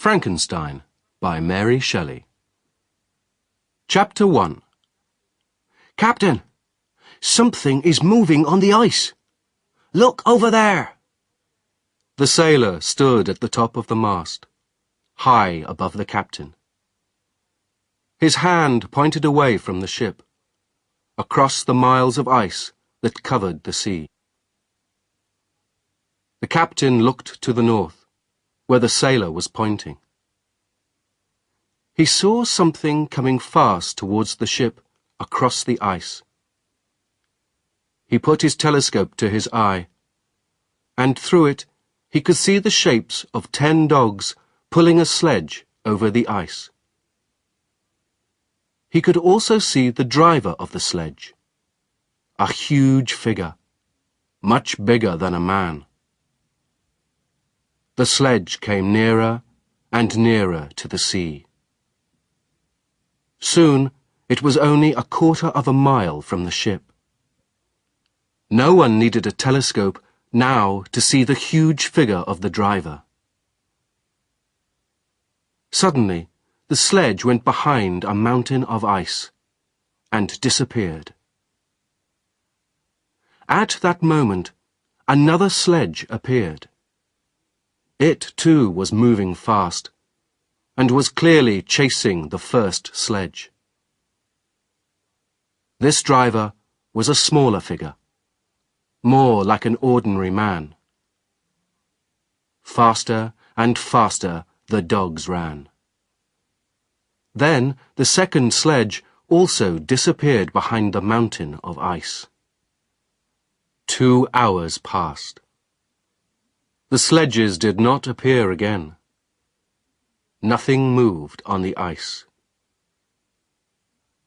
Frankenstein by Mary Shelley. Chapter 1. Captain, something is moving on the ice. Look over there. The sailor stood at the top of the mast, high above the captain. His hand pointed away from the ship, across the miles of ice that covered the sea. The captain looked to the north, where the sailor was pointing. He saw something coming fast towards the ship across the ice. He put his telescope to his eye, and through it he could see the shapes of 10 dogs pulling a sledge over the ice. He could also see the driver of the sledge, a huge figure, much bigger than a man. The sledge came nearer and nearer to the sea. Soon it was only a quarter of a mile from the ship. No one needed a telescope now to see the huge figure of the driver. Suddenly, the sledge went behind a mountain of ice and disappeared. At that moment, another sledge appeared. It, too, was moving fast, and was clearly chasing the first sledge. This driver was a smaller figure, more like an ordinary man. Faster and faster the dogs ran. Then the second sledge also disappeared behind the mountain of ice. 2 hours passed. The sledges did not appear again. Nothing moved on the ice.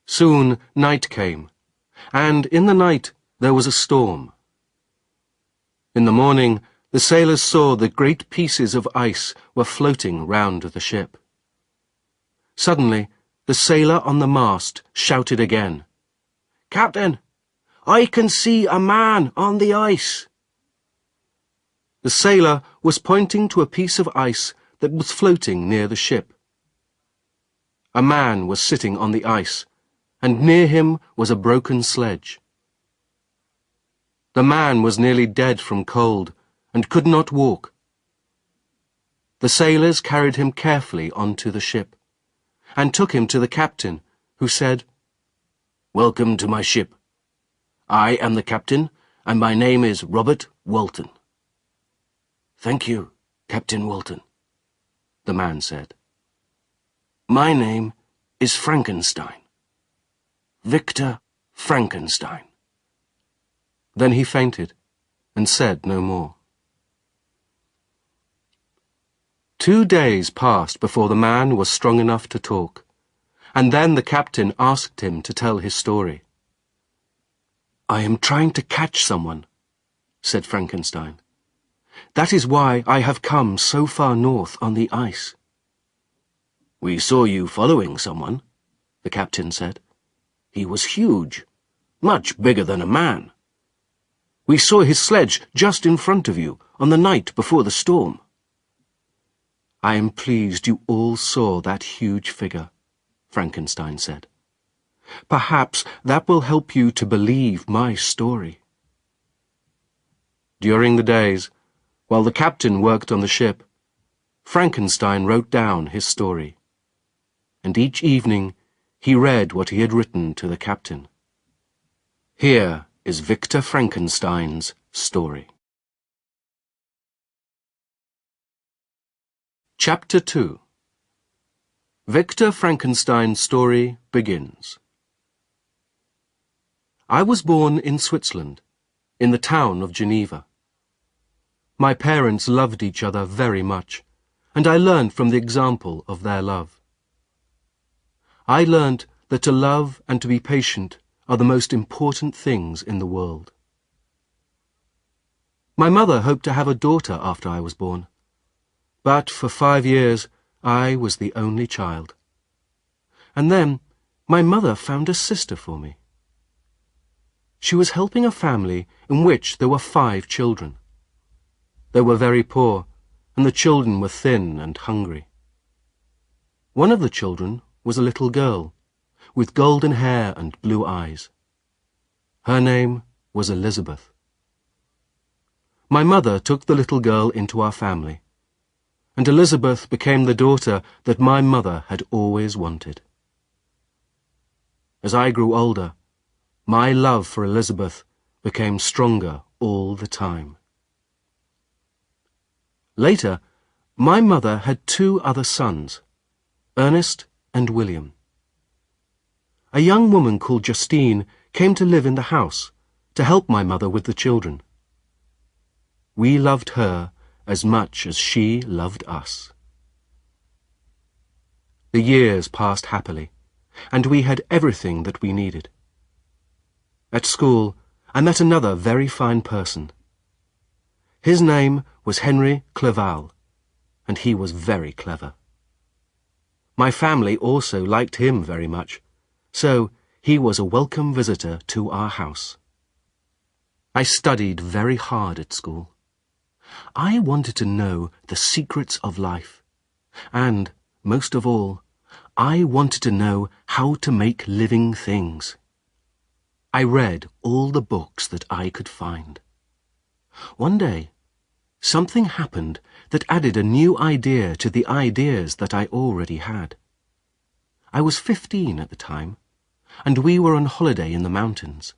Soon night came, and in the night there was a storm. In the morning, the sailors saw that great pieces of ice were floating round the ship. Suddenly, the sailor on the mast shouted again, "Captain, I can see a man on the ice." The sailor was pointing to a piece of ice that was floating near the ship. A man was sitting on the ice, and near him was a broken sledge. The man was nearly dead from cold and could not walk. The sailors carried him carefully onto the ship and took him to the captain, who said, "Welcome to my ship. I am the captain, and my name is Robert Walton." "Thank you, Captain Walton," the man said. "My name is Frankenstein. Victor Frankenstein." Then he fainted and said no more. 2 days passed before the man was strong enough to talk, and then the captain asked him to tell his story. "I am trying to catch someone," said Frankenstein. "That is why I have come so far north on the ice." "We saw you following someone," the captain said. "He was huge, much bigger than a man. We saw his sledge just in front of you on the night before the storm." "I am pleased you all saw that huge figure," Frankenstein said. "Perhaps that will help you to believe my story." During the days, while the captain worked on the ship, Frankenstein wrote down his story, and each evening he read what he had written to the captain. Here is Victor Frankenstein's story. Chapter 2. Victor Frankenstein's story begins. I was born in Switzerland, in the town of Geneva. My parents loved each other very much, and I learned from the example of their love. I learned that to love and to be patient are the most important things in the world. My mother hoped to have a daughter after I was born, but for 5 years I was the only child. And then my mother found a sister for me. She was helping a family in which there were 5 children. They were very poor, and the children were thin and hungry. One of the children was a little girl, with golden hair and blue eyes. Her name was Elizabeth. My mother took the little girl into our family, and Elizabeth became the daughter that my mother had always wanted. As I grew older, my love for Elizabeth became stronger all the time. Later, my mother had 2 other sons, Ernest and William. A young woman called Justine came to live in the house to help my mother with the children. We loved her as much as she loved us. The years passed happily, and we had everything that we needed. At school, I met another very fine person. His name was Henry Clerval, and he was very clever. My family also liked him very much, so he was a welcome visitor to our house. I studied very hard at school. I wanted to know the secrets of life, and, most of all, I wanted to know how to make living things. I read all the books that I could find. One day, something happened that added a new idea to the ideas that I already had. I was 15 at the time, and we were on holiday in the mountains.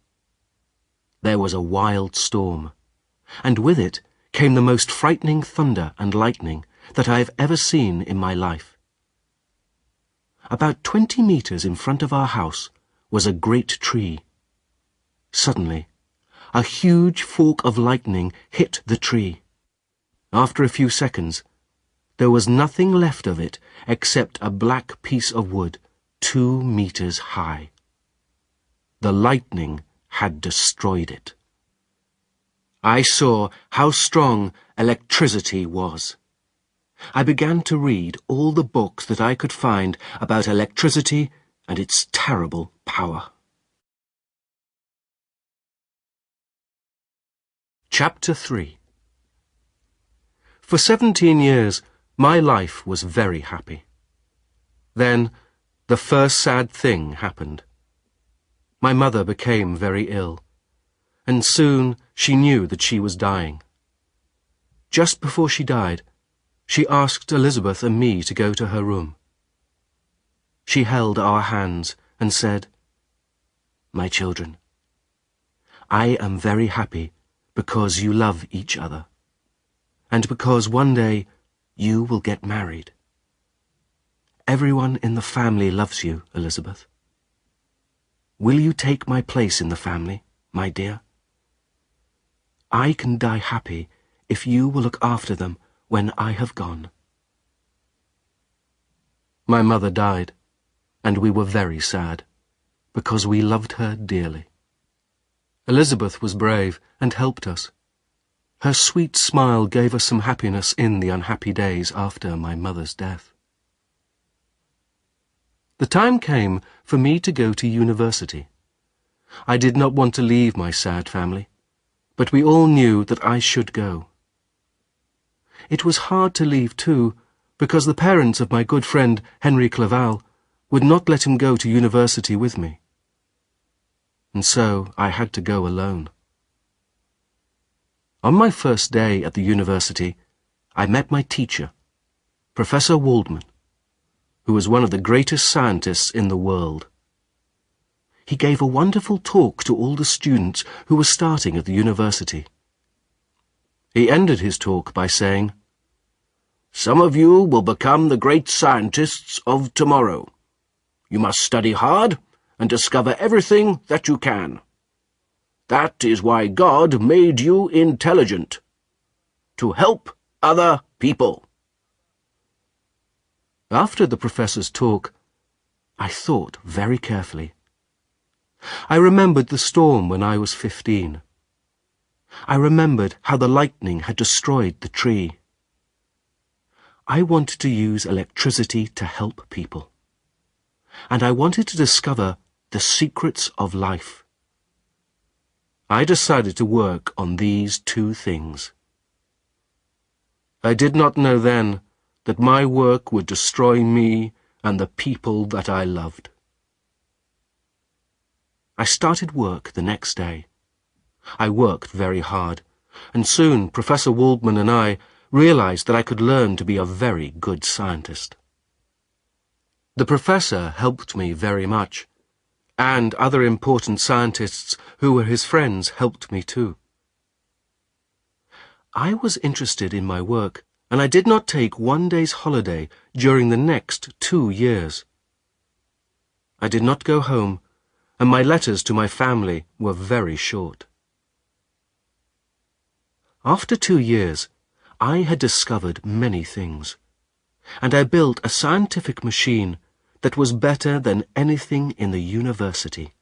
There was a wild storm, and with it came the most frightening thunder and lightning that I have ever seen in my life. About 20 meters in front of our house was a great tree. Suddenly, a huge fork of lightning hit the tree. After a few seconds, there was nothing left of it except a black piece of wood 2 meters high. The lightning had destroyed it. I saw how strong electricity was. I began to read all the books that I could find about electricity and its terrible power. Chapter 3. For 17 years, my life was very happy. Then, the first sad thing happened. My mother became very ill, and soon she knew that she was dying. Just before she died, she asked Elizabeth and me to go to her room. She held our hands and said, "My children, I am very happy because you love each other, and because one day you will get married. Everyone in the family loves you, Elizabeth. Will you take my place in the family, my dear? I can die happy if you will look after them when I have gone." My mother died, and we were very sad, because we loved her dearly. Elizabeth was brave and helped us. Her sweet smile gave us some happiness in the unhappy days after my mother's death. The time came for me to go to university. I did not want to leave my sad family, but we all knew that I should go. It was hard to leave too, because the parents of my good friend Henry Clerval would not let him go to university with me. And so I had to go alone. On my first day at the university, I met my teacher, Professor Waldman, who was one of the greatest scientists in the world. He gave a wonderful talk to all the students who were starting at the university. He ended his talk by saying, "Some of you will become the great scientists of tomorrow. You must study hard and discover everything that you can. That is why God made you intelligent, to help other people." After the professor's talk, I thought very carefully. I remembered the storm when I was 15. I remembered how the lightning had destroyed the tree. I wanted to use electricity to help people, and I wanted to discover the secrets of life. I decided to work on these 2 things. I did not know then that my work would destroy me and the people that I loved. I started work the next day. I worked very hard, and soon Professor Waldman and I realized that I could learn to be a very good scientist. The professor helped me very much, and other important scientists who were his friends helped me too. I was interested in my work, and I did not take one day's holiday during the next 2 years. I did not go home, and my letters to my family were very short. After 2 years, I had discovered many things, and I built a scientific machine that was better than anything in the university.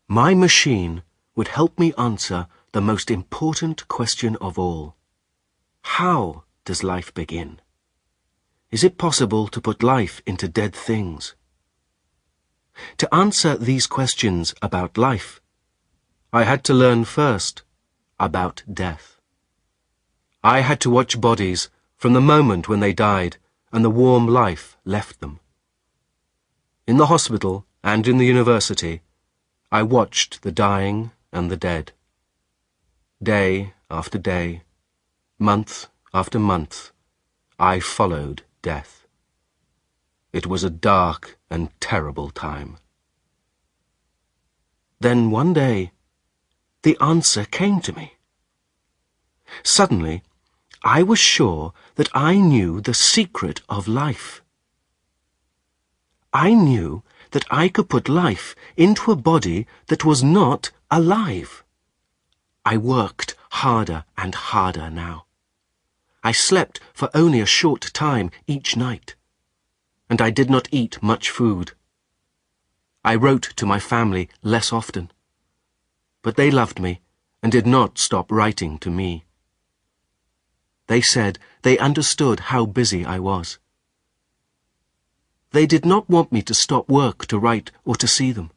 My machine would help me answer the most important question of all. How does life begin? Is it possible to put life into dead things? To answer these questions about life, I had to learn first about death. I had to watch bodies from the moment when they died and the warm life left them. In the hospital and in the university, I watched the dying and the dead. Day after day, month after month, I followed death. It was a dark and terrible time. Then one day, the answer came to me. Suddenly, I was sure that I knew the secret of life. I knew that I could put life into a body that was not alive. I worked harder and harder now. I slept for only a short time each night, and I did not eat much food. I wrote to my family less often, but they loved me and did not stop writing to me. They said they understood how busy I was. They did not want me to stop work to write or to see them.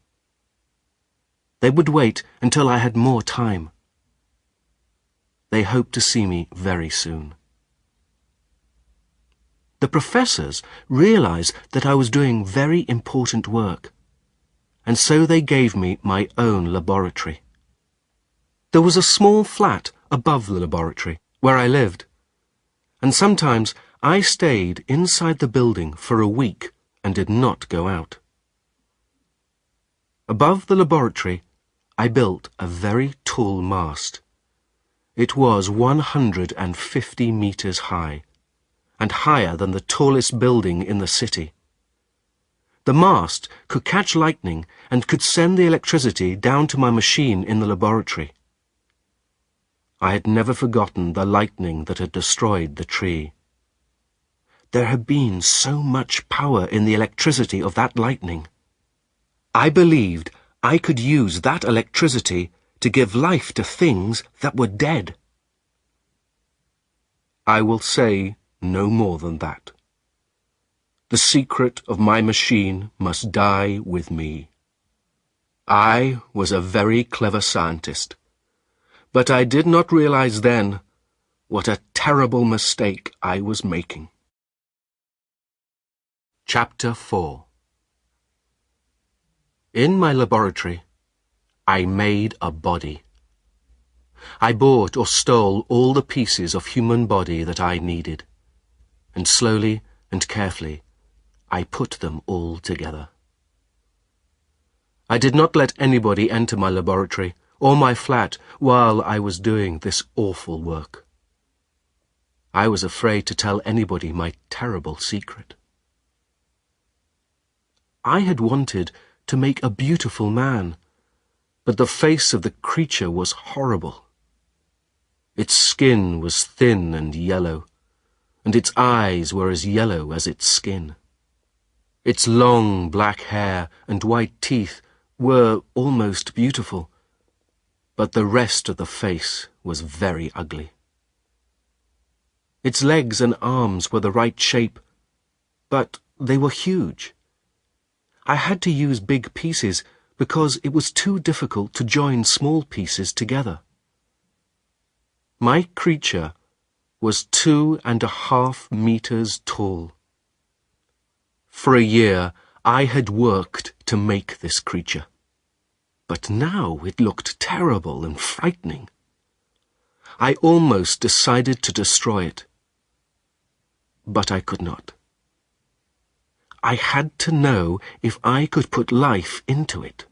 They would wait until I had more time. They hoped to see me very soon. The professors realized that I was doing very important work, and so they gave me my own laboratory. There was a small flat above the laboratory where I lived, and sometimes I stayed inside the building for a week and did not go out. Above the laboratory, I built a very tall mast. It was 150 meters high, and higher than the tallest building in the city. The mast could catch lightning and could send the electricity down to my machine in the laboratory. I had never forgotten the lightning that had destroyed the tree. There had been so much power in the electricity of that lightning. I believed I could use that electricity to give life to things that were dead. I will say no more than that. The secret of my machine must die with me. I was a very clever scientist, but I did not realize then what a terrible mistake I was making. Chapter 4. In my laboratory, I made a body. I bought or stole all the pieces of human body that I needed, and slowly and carefully I put them all together. I did not let anybody enter my laboratory or my flat while I was doing this awful work. I was afraid to tell anybody my terrible secret. I had wanted to make a beautiful man, but the face of the creature was horrible. Its skin was thin and yellow, and its eyes were as yellow as its skin. Its long black hair and white teeth were almost beautiful, but the rest of the face was very ugly. Its legs and arms were the right shape, but they were huge. I had to use big pieces because it was too difficult to join small pieces together. My creature was 2.5 meters tall. For a year, I had worked to make this creature. But now it looked terrible and frightening. I almost decided to destroy it. But I could not. I had to know if I could put life into it.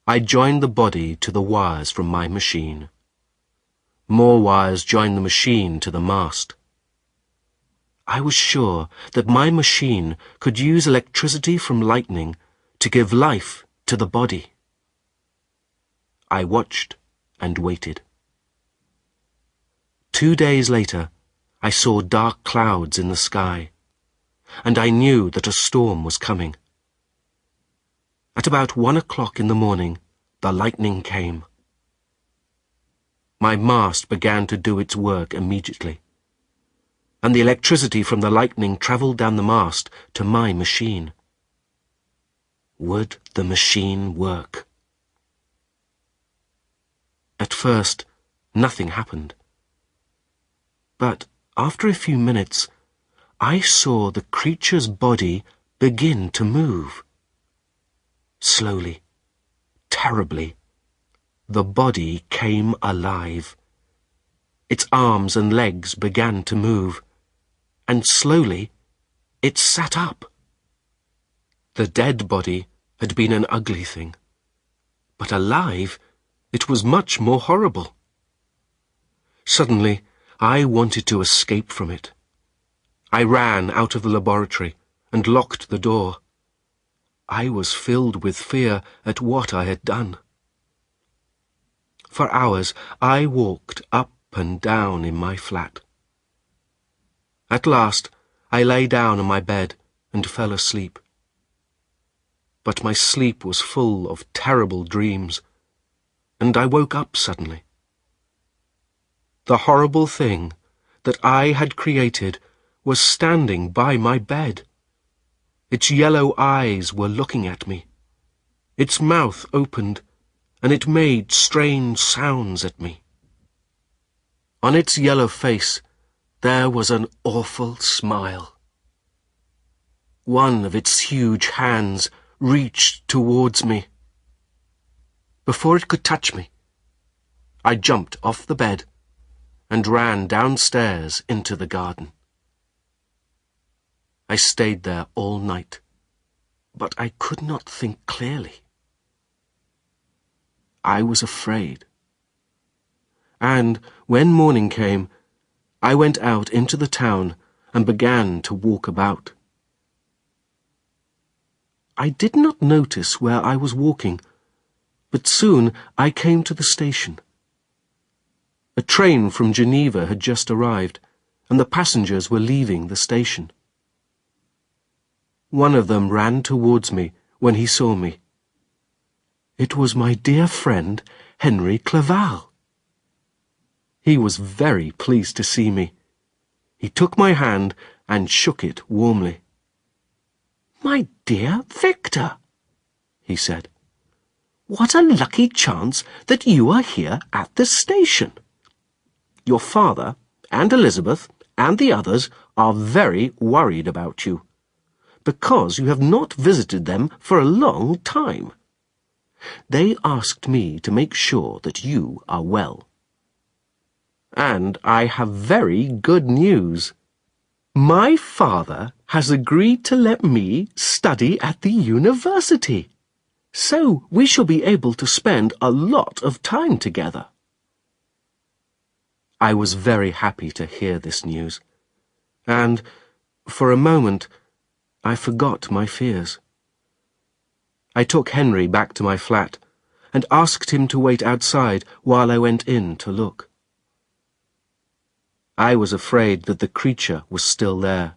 I joined the body to the wires from my machine. More wires joined the machine to the mast. I was sure that my machine could use electricity from lightning to give life to the body. I watched and waited. 2 days later, I saw dark clouds in the sky, and I knew that a storm was coming. At about 1 o'clock in the morning, the lightning came. My mast began to do its work immediately, and the electricity from the lightning travelled down the mast to my machine. Would the machine work? At first, nothing happened. But after a few minutes, I saw the creature's body begin to move. Slowly, terribly, the body came alive. Its arms and legs began to move, and slowly it sat up. The dead body had been an ugly thing, but alive it was much more horrible. Suddenly, I wanted to escape from it. I ran out of the laboratory and locked the door. I was filled with fear at what I had done. For hours, I walked up and down in my flat. At last, I lay down on my bed and fell asleep. But my sleep was full of terrible dreams, and I woke up suddenly. The horrible thing that I had created was standing by my bed. Its yellow eyes were looking at me. Its mouth opened, and it made strange sounds at me. On its yellow face, there was an awful smile. One of its huge hands reached towards me. Before it could touch me, I jumped off the bed and ran downstairs into the garden. I stayed there all night, but I could not think clearly. I was afraid. And when morning came, I went out into the town and began to walk about. I did not notice where I was walking, but soon I came to the station. A train from Geneva had just arrived, and the passengers were leaving the station. One of them ran towards me when he saw me. It was my dear friend, Henry Clerval. He was very pleased to see me. He took my hand and shook it warmly. "My dear Victor," he said, "what a lucky chance that you are here at the station. Your father and Elizabeth and the others are very worried about you, because you have not visited them for a long time. They asked me to make sure that you are well. And I have very good news. My father has agreed to let me study at the university, so we shall be able to spend a lot of time together." I was very happy to hear this news, and, for a moment, I forgot my fears. I took Henry back to my flat and asked him to wait outside while I went in to look. I was afraid that the creature was still there,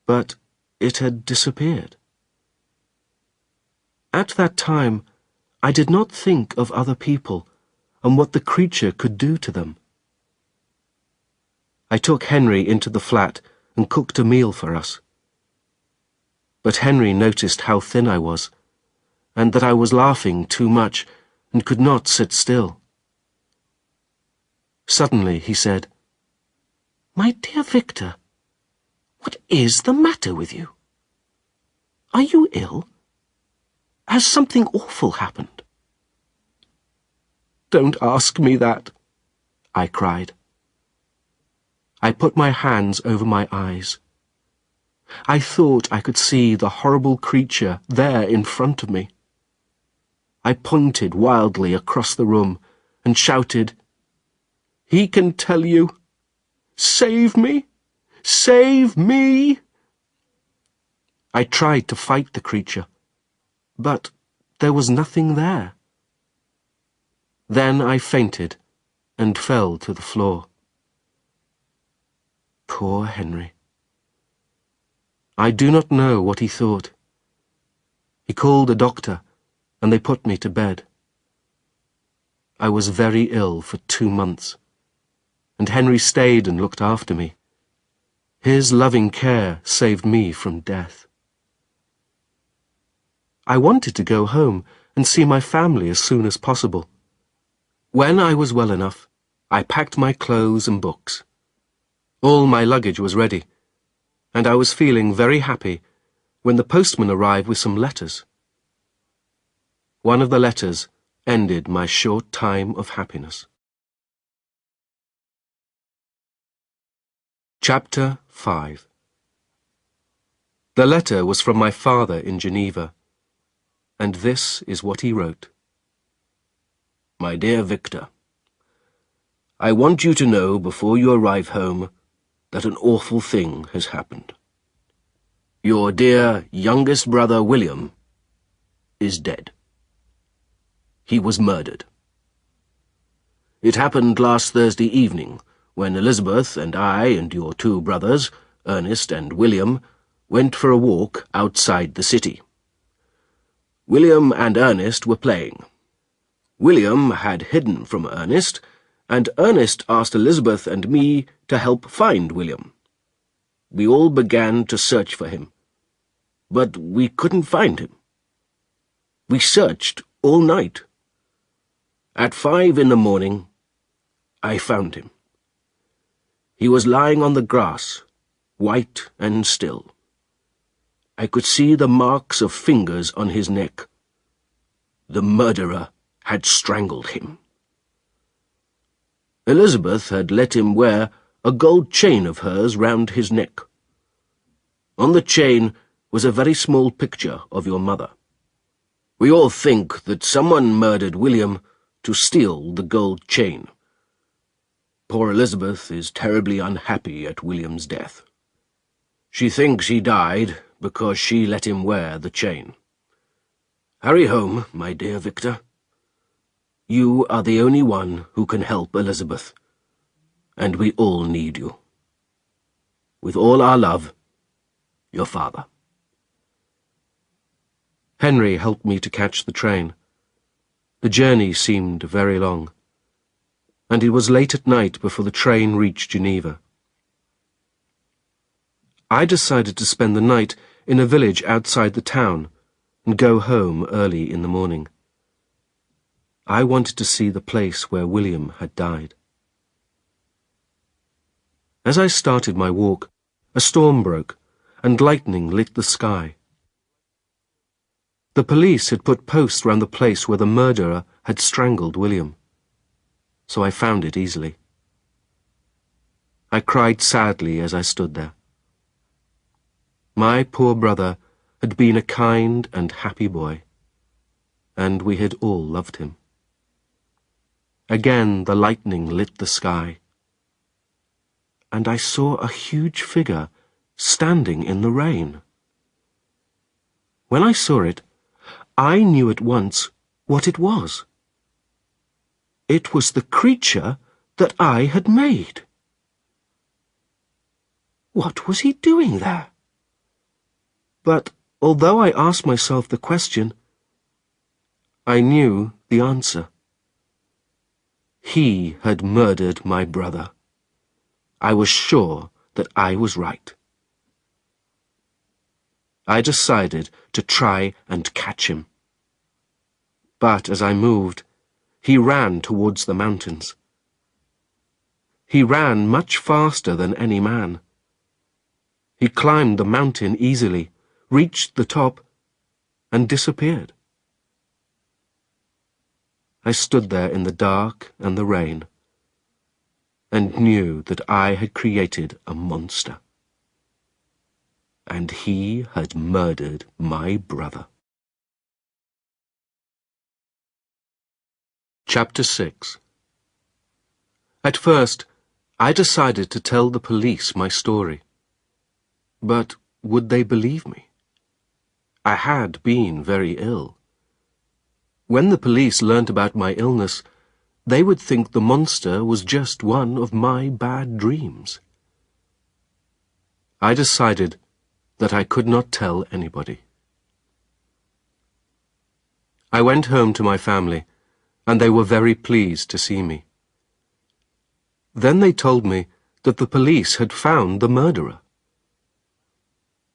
but it had disappeared. At that time, I did not think of other people and what the creature could do to them. I took Henry into the flat and cooked a meal for us. But Henry noticed how thin I was, and that I was laughing too much and could not sit still. Suddenly he said, "My dear Victor, is the matter with you? Are you ill? Has something awful happened?" "Don't ask me that," I cried. I put my hands over my eyes. I thought I could see the horrible creature there in front of me. I pointed wildly across the room and shouted, "He can tell you! Save me! Save me!" I tried to fight the creature, but there was nothing there. Then I fainted and fell to the floor. Poor Henry. I do not know what he thought. He called a doctor, and they put me to bed. I was very ill for 2 months, and Henry stayed and looked after me. His loving care saved me from death. I wanted to go home and see my family as soon as possible. When I was well enough, I packed my clothes and books. All my luggage was ready, and I was feeling very happy when the postman arrived with some letters. One of the letters ended my short time of happiness. Chapter 5. The letter was from my father in Geneva, and this is what he wrote. My dear Victor, I want you to know before you arrive home that an awful thing has happened. Your dear youngest brother William is dead. He was murdered. It happened last Thursday evening, when Elizabeth and I and your 2 brothers, Ernest and William, went for a walk outside the city. William and Ernest were playing. William had hidden from Ernest, and Ernest asked Elizabeth and me to help find William. We all began to search for him, but we couldn't find him. We searched all night. At 5 in the morning, I found him. He was lying on the grass, white and still. I could see the marks of fingers on his neck. The murderer had strangled him. Elizabeth had let him wear a gold chain of hers round his neck. On the chain was a very small picture of your mother. We all think that someone murdered William to steal the gold chain. Poor Elizabeth is terribly unhappy at William's death. She thinks he died because she let him wear the chain. Hurry home, my dear Victor. You are the only one who can help Elizabeth, and we all need you. With all our love, your father. Henry helped me to catch the train. The journey seemed very long, and it was late at night before the train reached Geneva. I decided to spend the night in a village outside the town and go home early in the morning. I wanted to see the place where William had died. As I started my walk, a storm broke, and lightning lit the sky. The police had put posts round the place where the murderer had strangled William, so I found it easily. I cried sadly as I stood there. My poor brother had been a kind and happy boy, and we had all loved him. Again the lightning lit the sky, and I saw a huge figure standing in the rain. When I saw it, I knew at once what it was. It was the creature that I had made. What was he doing there? But although I asked myself the question, I knew the answer. He had murdered my brother. I was sure that I was right. I decided to try and catch him. But as I moved, he ran towards the mountains. He ran much faster than any man. He climbed the mountain easily, reached the top, and disappeared. I stood there in the dark and the rain, and knew that I had created a monster. And he had murdered my brother. Chapter 6. At first, I decided to tell the police my story. But would they believe me? I had been very ill. When the police learnt about my illness, they would think the monster was just one of my bad dreams. I decided that I could not tell anybody. I went home to my family, and they were very pleased to see me. Then they told me that the police had found the murderer.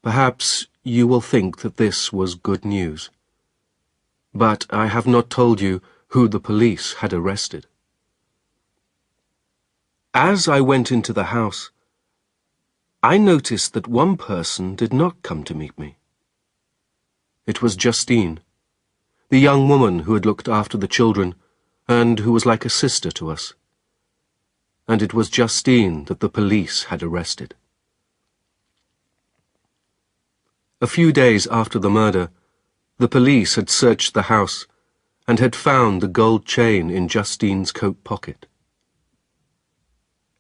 Perhaps you will think that this was good news, but I have not told you who the police had arrested. As I went into the house, I noticed that one person did not come to meet me. It was Justine, the young woman who had looked after the children and who was like a sister to us. And it was Justine that the police had arrested. A few days after the murder, the police had searched the house and had found the gold chain in Justine's coat pocket.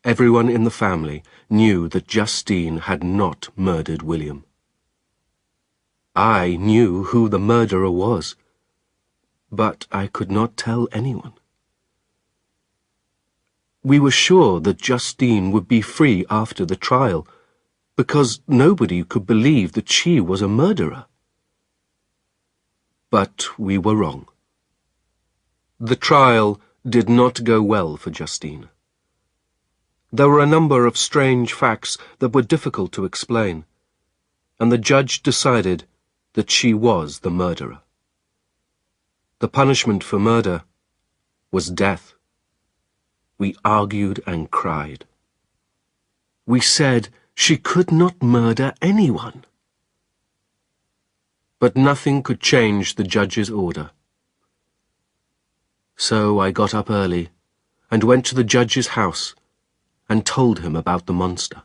Everyone in the family knew that Justine had not murdered William. I knew who the murderer was, but I could not tell anyone. We were sure that Justine would be free after the trial, because nobody could believe that she was a murderer. But we were wrong. The trial did not go well for Justine. There were a number of strange facts that were difficult to explain, and the judge decided that she was the murderer. The punishment for murder was death. We argued and cried. We said she could not murder anyone. But nothing could change the judge's order. So I got up early and went to the judge's house and told him about the monster.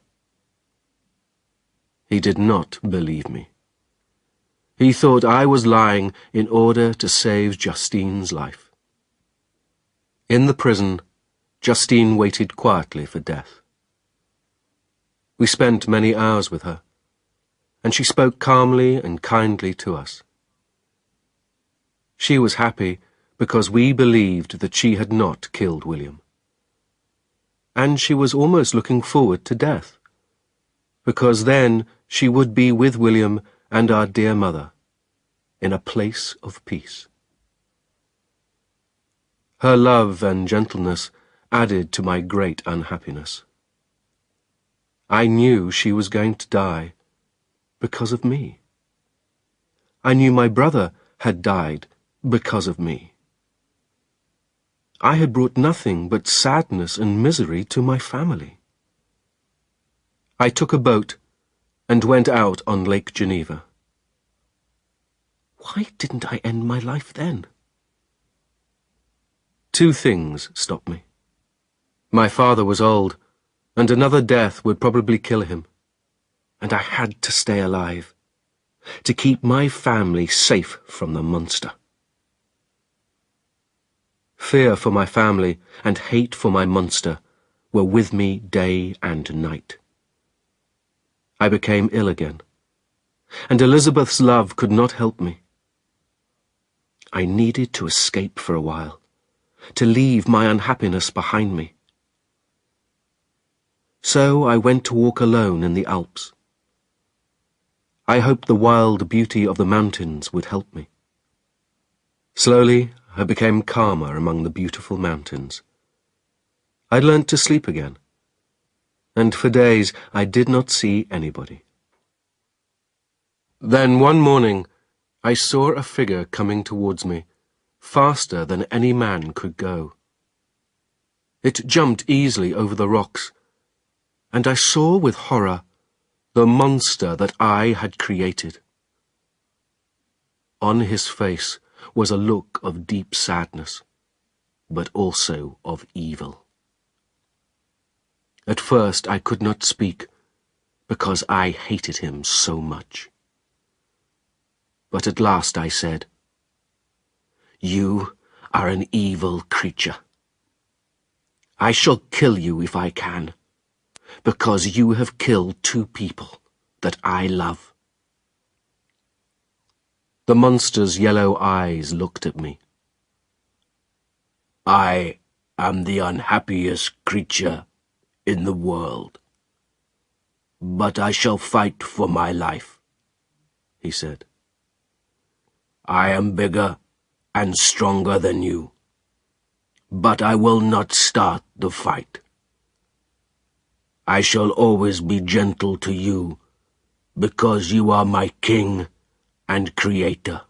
He did not believe me. He thought I was lying in order to save Justine's life. In the prison, Justine waited quietly for death. We spent many hours with her, and she spoke calmly and kindly to us. She was happy because we believed that she had not killed William. And she was almost looking forward to death, because then she would be with William and our dear mother in a place of peace. Her love and gentleness added to my great unhappiness. I knew she was going to die because of me. I knew my brother had died because of me. I had brought nothing but sadness and misery to my family. I took a boat and went out on Lake Geneva. Why didn't I end my life then? Two things stopped me. My father was old, and another death would probably kill him. And I had to stay alive, to keep my family safe from the monster. Fear for my family and hate for my monster were with me day and night. I became ill again, and Elizabeth's love could not help me. I needed to escape for a while, to leave my unhappiness behind me. So I went to walk alone in the Alps. I hoped the wild beauty of the mountains would help me. Slowly, I became calmer among the beautiful mountains. I learnt to sleep again, and for days I did not see anybody. Then one morning, I saw a figure coming towards me, faster than any man could go. It jumped easily over the rocks, and I saw with horror the monster that I had created. On his face was a look of deep sadness, but also of evil. At first I could not speak, because I hated him so much. But at last I said, "You are an evil creature. I shall kill you if I can, because you have killed 2 people that I love." The monster's yellow eyes looked at me. "I am the unhappiest creature in the world, but I shall fight for my life," he said. "I am bigger and stronger than you, but I will not start the fight. I shall always be gentle to you, because you are my king and creator.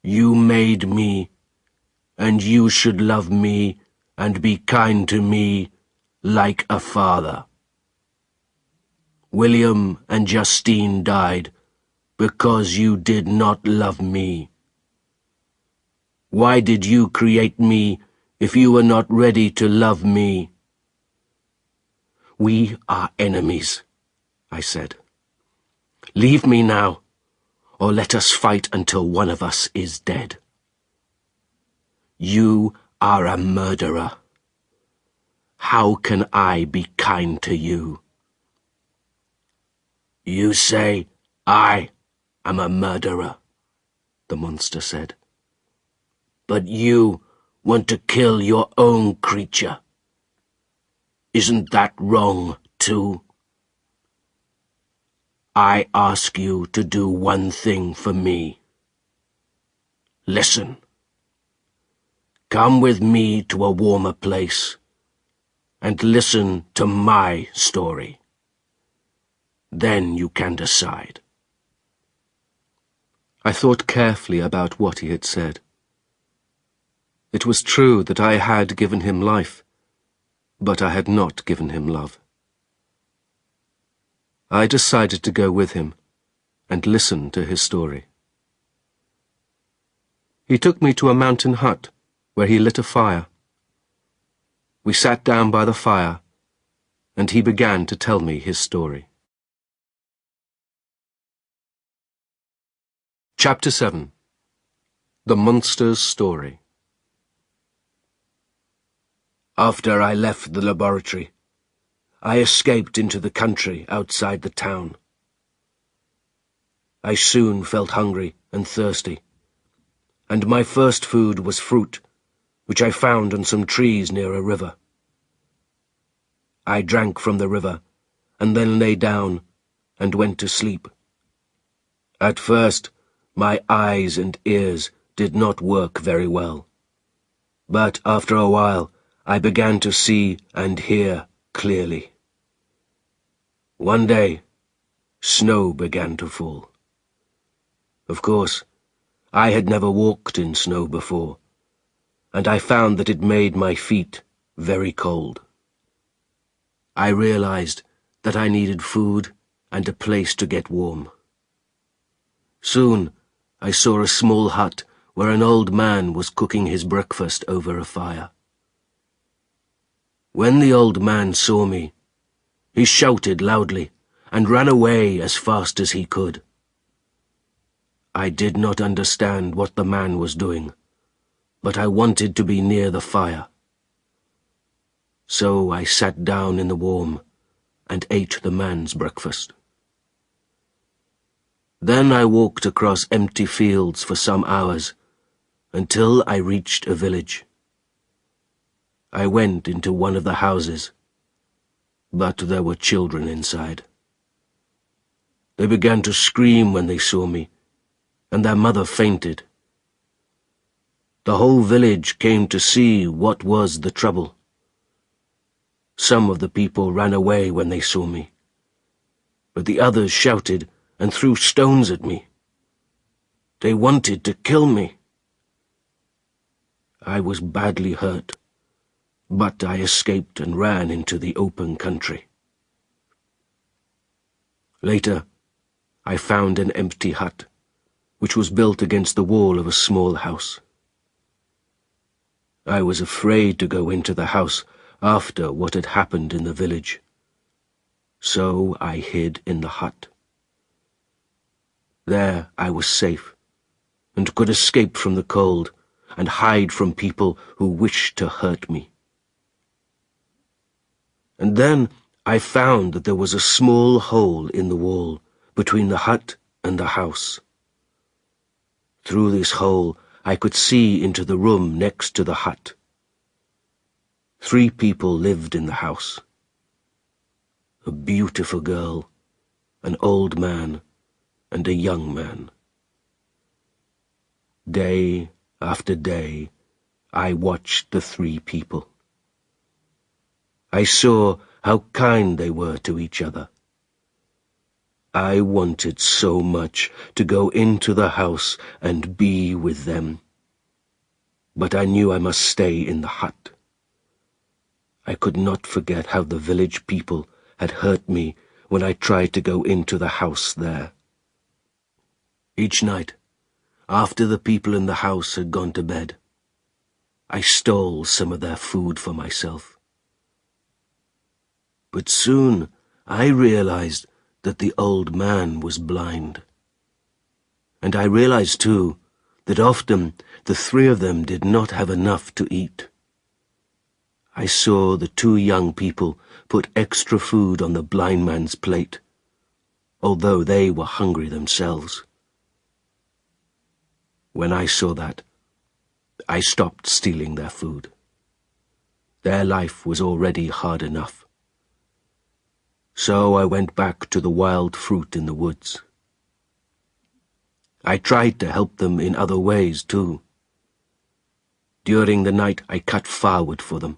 You made me, and you should love me and be kind to me like a father. William and Justine died because you did not love me. Why did you create me if you were not ready to love me?" "We are enemies," I said. "Leave me now, or let us fight until one of us is dead." "You are a murderer. How can I be kind to you?" "You say I am a murderer," the monster said. "But you want to kill your own creature. Isn't that wrong, too? I ask you to do one thing for me. Listen. Come with me to a warmer place and listen to my story. Then you can decide." I thought carefully about what he had said. It was true that I had given him life, but I had not given him love. I decided to go with him and listen to his story. He took me to a mountain hut where he lit a fire. We sat down by the fire, and he began to tell me his story. Chapter 7. The Monster's Story. After I left the laboratory, I escaped into the country outside the town. I soon felt hungry and thirsty, and my first food was fruit, which I found on some trees near a river. I drank from the river, and then lay down and went to sleep. At first, my eyes and ears did not work very well, but after a while I began to see and hear clearly. One day, snow began to fall. Of course, I had never walked in snow before, and I found that it made my feet very cold. I realized that I needed food and a place to get warm. Soon, I saw a small hut where an old man was cooking his breakfast over a fire. When the old man saw me, he shouted loudly and ran away as fast as he could. I did not understand what the man was doing, but I wanted to be near the fire. So I sat down in the warm and ate the man's breakfast. Then I walked across empty fields for some hours, until I reached a village. I went into one of the houses, but there were children inside. They began to scream when they saw me, and their mother fainted. The whole village came to see what was the trouble. Some of the people ran away when they saw me, but the others shouted and threw stones at me. They wanted to kill me. I was badly hurt, but I escaped and ran into the open country. Later, I found an empty hut, which was built against the wall of a small house. I was afraid to go into the house after what had happened in the village, so I hid in the hut. There I was safe, and could escape from the cold and hide from people who wished to hurt me. And then I found that there was a small hole in the wall between the hut and the house. Through this hole I could see into the room next to the hut. 3 people lived in the house: a beautiful girl, an old man, and a young man. Day after day, I watched the 3 people. I saw how kind they were to each other. I wanted so much to go into the house and be with them, but I knew I must stay in the hut. I could not forget how the village people had hurt me when I tried to go into the house there. Each night, after the people in the house had gone to bed, I stole some of their food for myself. But soon I realized that the old man was blind. And I realized, too, that often the 3 of them did not have enough to eat. I saw the 2 young people put extra food on the blind man's plate, although they were hungry themselves. When I saw that, I stopped stealing their food. Their life was already hard enough. So I went back to the wild fruit in the woods. I tried to help them in other ways, too. During the night I cut firewood for them,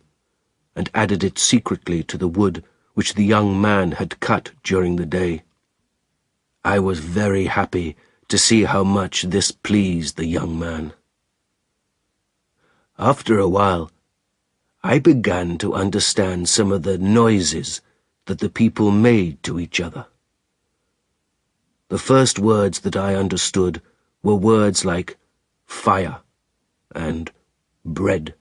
and added it secretly to the wood which the young man had cut during the day. I was very happy to see how much this pleased the young man. After a while, I began to understand some of the noises that the people made to each other. The first words that I understood were words like fire and bread.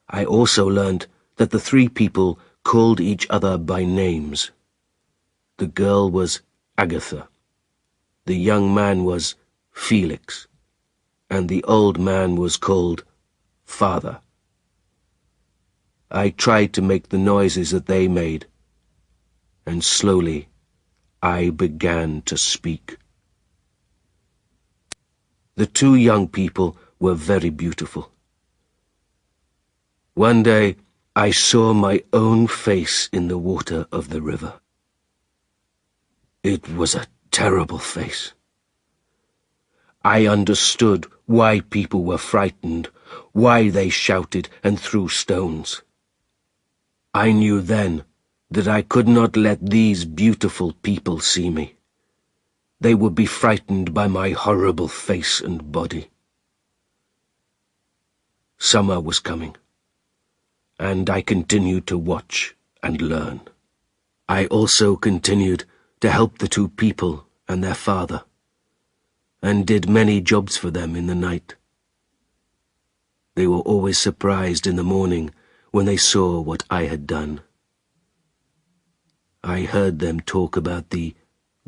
I also learned that the 3 people called each other by names. The girl was Agatha, the young man was Felix, and the old man was called Father. I tried to make the noises that they made, and slowly I began to speak. The 2 young people were very beautiful. One day I saw my own face in the water of the river. It was a terrible face. I understood why people were frightened, why they shouted and threw stones. I knew then that I could not let these beautiful people see me. They would be frightened by my horrible face and body. Summer was coming, and I continued to watch and learn. I also continued to help the 2 people and their father, and did many jobs for them in the night. They were always surprised in the morning when they saw what I had done. I heard them talk about the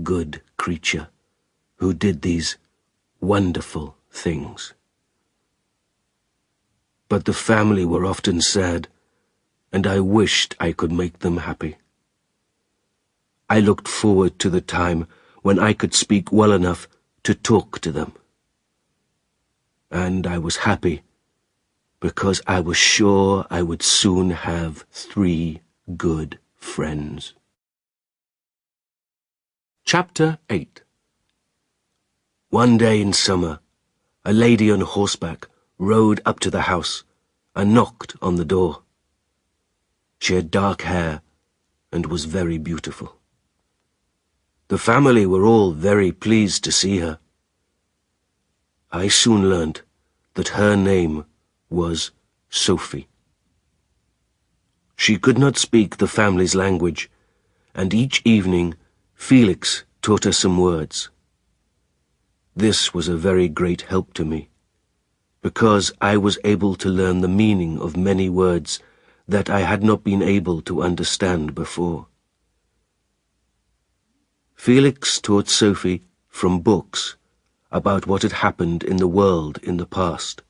good creature who did these wonderful things. But the family were often sad, and I wished I could make them happy. I looked forward to the time when I could speak well enough to talk to them. And I was happy because I was sure I would soon have 3 good friends. Chapter 8. One day in summer, a lady on horseback rode up to the house and knocked on the door. She had dark hair and was very beautiful. The family were all very pleased to see her. I soon learned that her name was Sophie. She could not speak the family's language, and each evening Felix taught her some words. This was a very great help to me, because I was able to learn the meaning of many words that I had not been able to understand before. Felix taught Sophie from books about what had happened in the world in the past.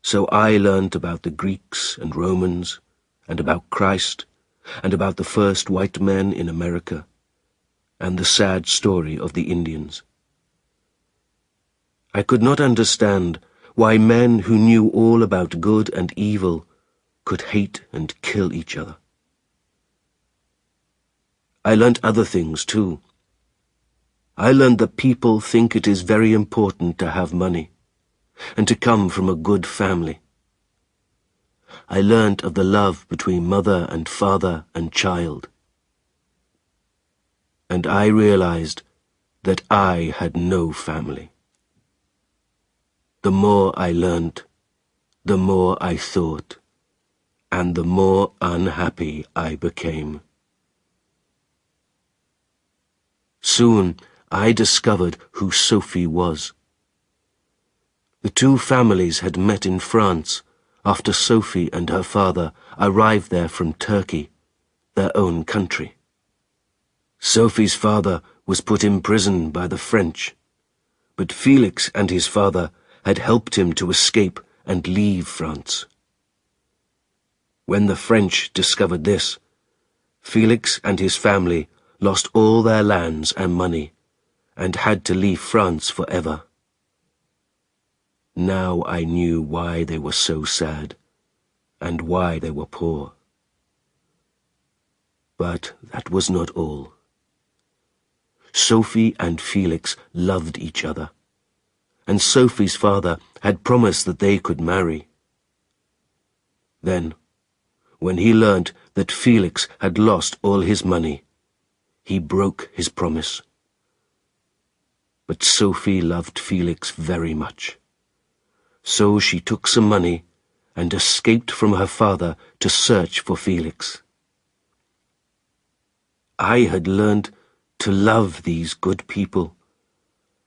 So I learnt about the Greeks and Romans, and about Christ, and about the first white men in America, and the sad story of the Indians. I could not understand why men who knew all about good and evil could hate and kill each other. I learnt other things too. I learned that people think it is very important to have money, and to come from a good family. I learnt of the love between mother and father and child. And I realized that I had no family. The more I learnt, the more I thought, and the more unhappy I became. Soon I discovered who Sophie was. The two families had met in France after Sophie and her father arrived there from Turkey, their own country. Sophie's father was put in prison by the French, but Felix and his father had helped him to escape and leave France. When the French discovered this, Felix and his family lost all their lands and money and had to leave France forever. Now I knew why they were so sad and why they were poor. But that was not all. Sophie and Felix loved each other, and Sophie's father had promised that they could marry. Then, when he learnt that Felix had lost all his money, he broke his promise. But Sophie loved Felix very much. So she took some money and escaped from her father to search for Felix. I had learned to love these good people,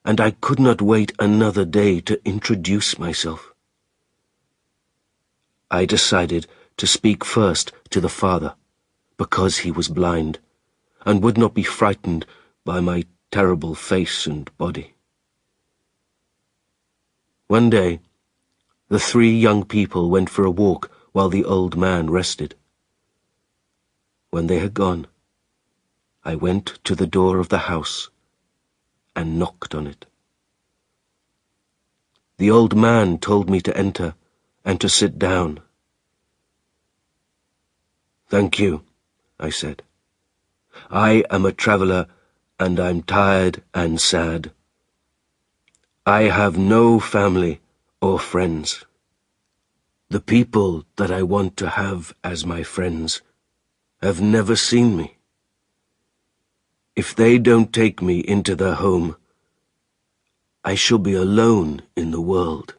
and I could not wait another day to introduce myself. I decided to speak first to the father, because he was blind, and would not be frightened by my terrible face and body. One day, the three young people went for a walk while the old man rested. When they had gone, I went to the door of the house and knocked on it. The old man told me to enter and to sit down. "Thank you," I said. "I am a traveller, and I'm tired and sad. I have no family or friends. The people that I want to have as my friends have never seen me. If they don't take me into their home, I shall be alone in the world."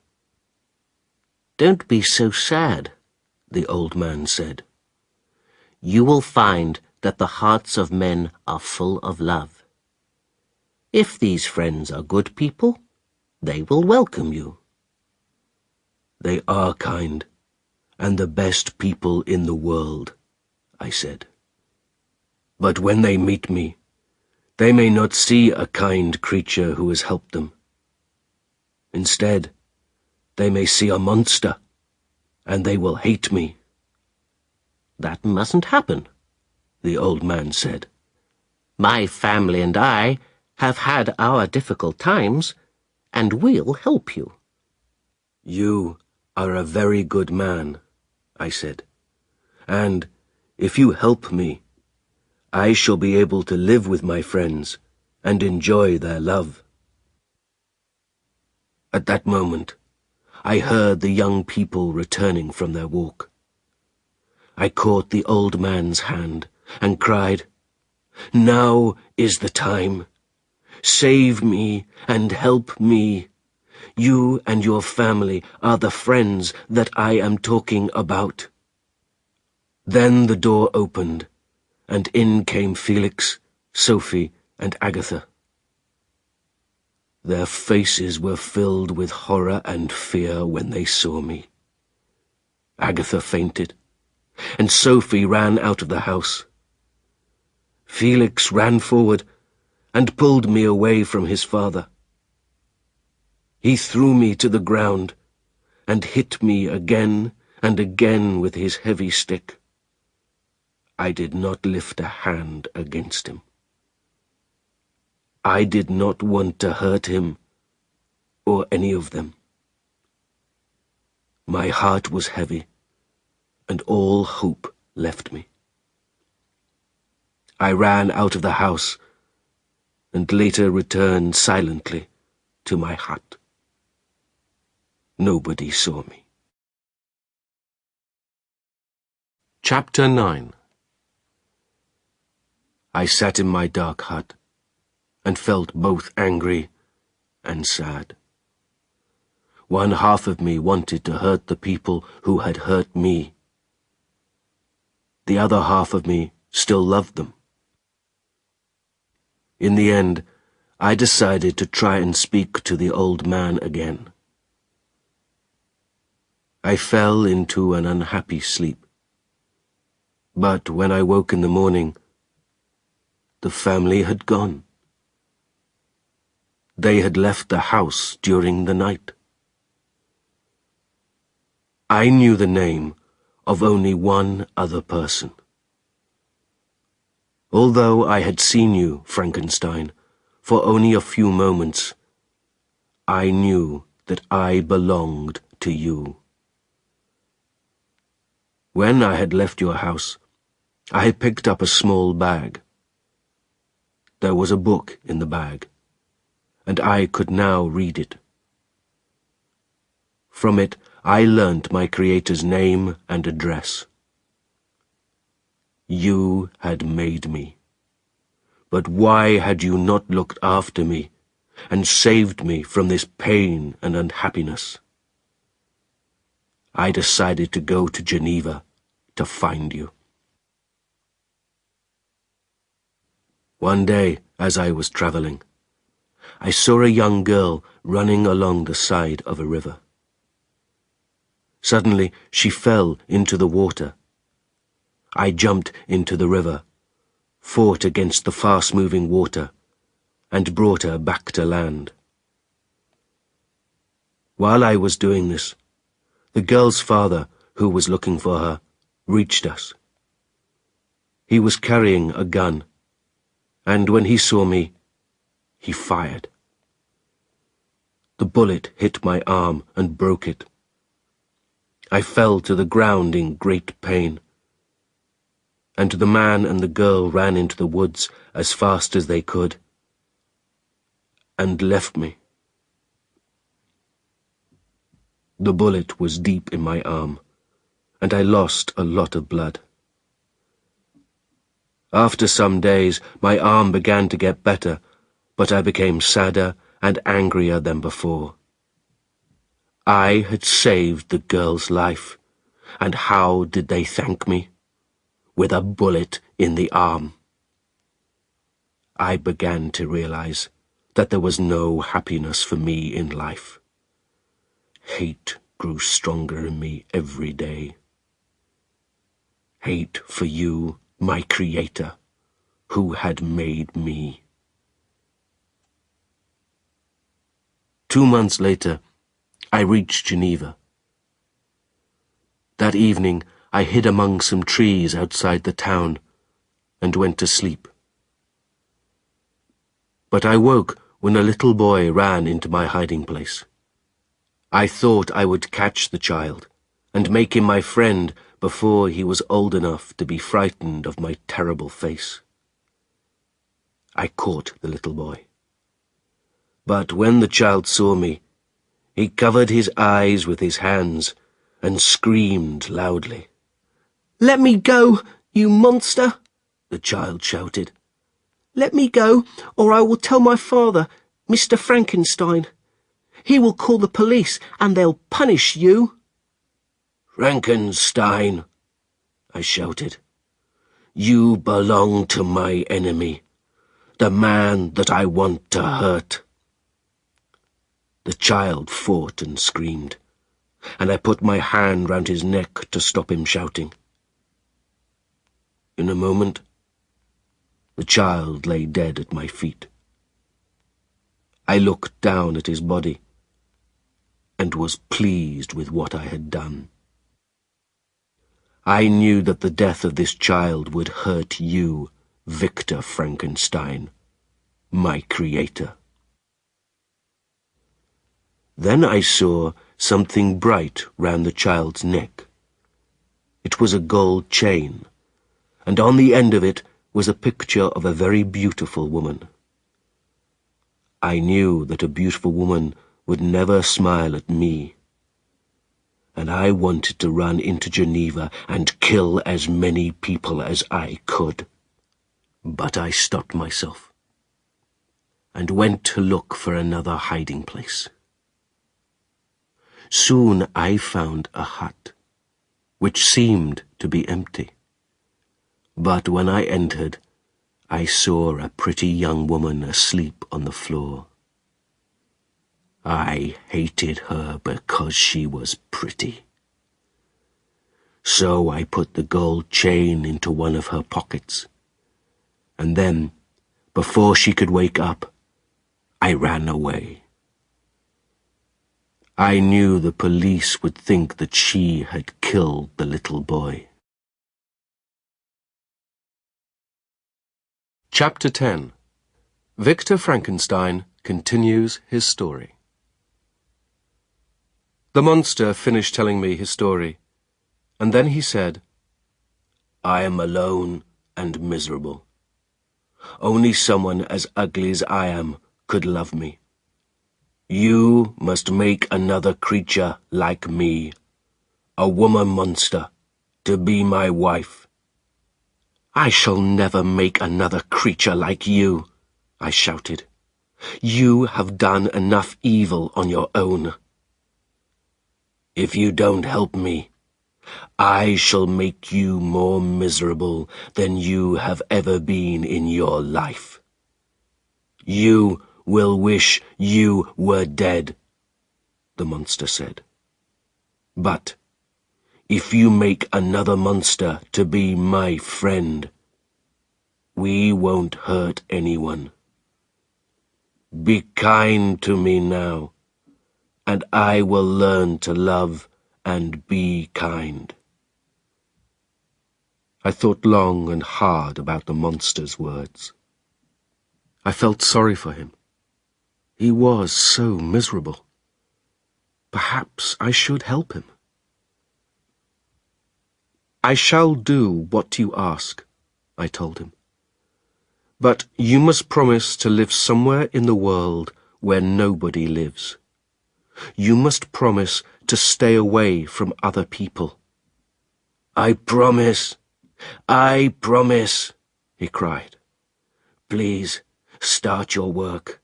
"Don't be so sad," the old man said. "You will find that the hearts of men are full of love. If these friends are good people, they will welcome you." "They are kind, and the best people in the world," I said. "But when they meet me, they may not see a kind creature who has helped them. Instead, they may see a monster, and they will hate me." "That mustn't happen," the old man said. "My family and I have had our difficult times, and we'll help you." "You are a very good man," I said, "and if you help me, I shall be able to live with my friends and enjoy their love." At that moment, I heard the young people returning from their walk. I caught the old man's hand and cried, "Now is the time. Save me and help me. You and your family are the friends that I am talking about." Then the door opened, and in came Felix, Sophie and Agatha. Their faces were filled with horror and fear when they saw me. Agatha fainted, and Sophie ran out of the house. Felix ran forward and pulled me away from his father. He threw me to the ground and hit me again and again with his heavy stick. I did not lift a hand against him. I did not want to hurt him or any of them. My heart was heavy, and all hope left me. I ran out of the house and later returned silently to my hut. Nobody saw me. Chapter 9. I sat in my dark hut and felt both angry and sad. One half of me wanted to hurt the people who had hurt me. The other half of me still loved them. In the end, I decided to try and speak to the old man again. I fell into an unhappy sleep. But when I woke in the morning, the family had gone. They had left the house during the night. I knew the name of only one other person. Although I had seen you, Frankenstein, for only a few moments, I knew that I belonged to you. When I had left your house, I had picked up a small bag. There was a book in the bag, and I could now read it. From it, I learnt my Creator's name and address. You had made me. But why had you not looked after me and saved me from this pain and unhappiness? I decided to go to Geneva to find you. One day, as I was traveling, I saw a young girl running along the side of a river. Suddenly, she fell into the water. I jumped into the river, fought against the fast-moving water, and brought her back to land. While I was doing this, the girl's father, who was looking for her, reached us. He was carrying a gun, and when he saw me, he fired. The bullet hit my arm and broke it. I fell to the ground in great pain, and the man and the girl ran into the woods as fast as they could, and left me. The bullet was deep in my arm, and I lost a lot of blood. After some days, my arm began to get better, but I became sadder and angrier than before. I had saved the girl's life, and how did they thank me? With a bullet in the arm. I began to realize that there was no happiness for me in life. Hate grew stronger in me every day. Hate for you, my Creator, who had made me. 2 months later, I reached Geneva. That evening, I hid among some trees outside the town and went to sleep. But I woke when a little boy ran into my hiding place. I thought I would catch the child and make him my friend before he was old enough to be frightened of my terrible face. I caught the little boy. But when the child saw me, he covered his eyes with his hands and screamed loudly. "Let me go, you monster!" the child shouted. "Let me go, or I will tell my father, Mr. Frankenstein. He will call the police, and they'll punish you." "Frankenstein," I shouted, "you belong to my enemy. the man that I want to hurt." The child fought and screamed, and I put my hand round his neck to stop him shouting. In a moment, the child lay dead at my feet. I looked down at his body and was pleased with what I had done. I knew that the death of this child would hurt you, Victor Frankenstein, my creator. Then I saw something bright round the child's neck. It was a gold chain, and on the end of it was a picture of a very beautiful woman. I knew that a beautiful woman would never smile at me, and I wanted to run into Geneva and kill as many people as I could. But I stopped myself and went to look for another hiding place. Soon I found a hut, which seemed to be empty. But when I entered, I saw a pretty young woman asleep on the floor. I hated her because she was pretty. So I put the gold chain into one of her pockets, and then, before she could wake up, I ran away. I knew the police would think that she had killed the little boy. Chapter 10. Victor Frankenstein continues his story. The monster finished telling me his story, and then he said, "I am alone and miserable. Only someone as ugly as I am could love me. You must make another creature like me, a woman monster, to be my wife." "I shall never make another creature like you," I shouted. "You have done enough evil on your own." "If you don't help me, I shall make you more miserable than you have ever been in your life. You will wish you were dead," the monster said. "But if you make another monster to be my friend, we won't hurt anyone. Be kind to me now, and I will learn to love and be kind." I thought long and hard about the monster's words. I felt sorry for him. He was so miserable. Perhaps I should help him. "I shall do what you ask," I told him. "But you must promise to live somewhere in the world where nobody lives. You must promise to stay away from other people." "I promise! I promise!" he cried. "Please, start your work.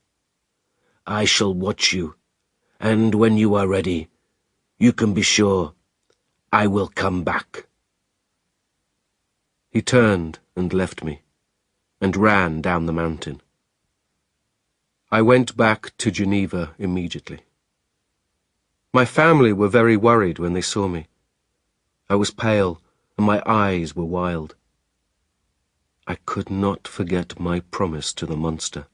I shall watch you, and when you are ready, you can be sure I will come back." He turned and left me, and ran down the mountain. I went back to Geneva immediately. My family were very worried when they saw me. I was pale, and my eyes were wild. I could not forget my promise to the monster,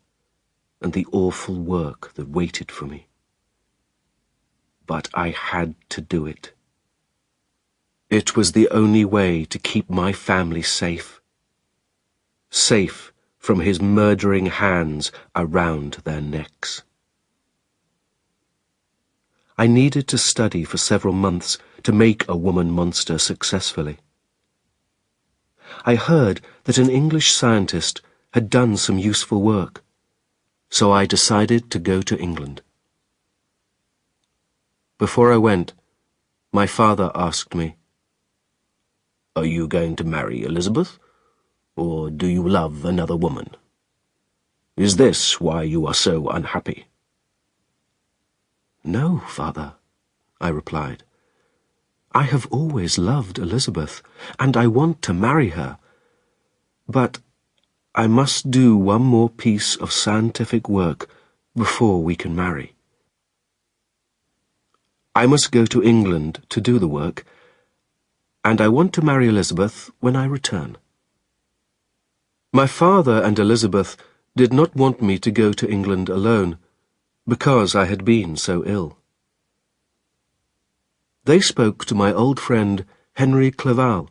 and the awful work that waited for me. But I had to do it. It was the only way to keep my family safe. Safe from his murdering hands around their necks. I needed to study for several months to make a woman monster successfully. I heard that an English scientist had done some useful work, so I decided to go to England. Before I went, my father asked me, "Are you going to marry Elizabeth, or do you love another woman? Is this why you are so unhappy?" "No, father," I replied. "I have always loved Elizabeth, and I want to marry her. But I must do one more piece of scientific work before we can marry. I must go to England to do the work, and I want to marry Elizabeth when I return. My father and Elizabeth did not want me to go to England alone, because I had been so ill. They spoke to my old friend Henry Clerval,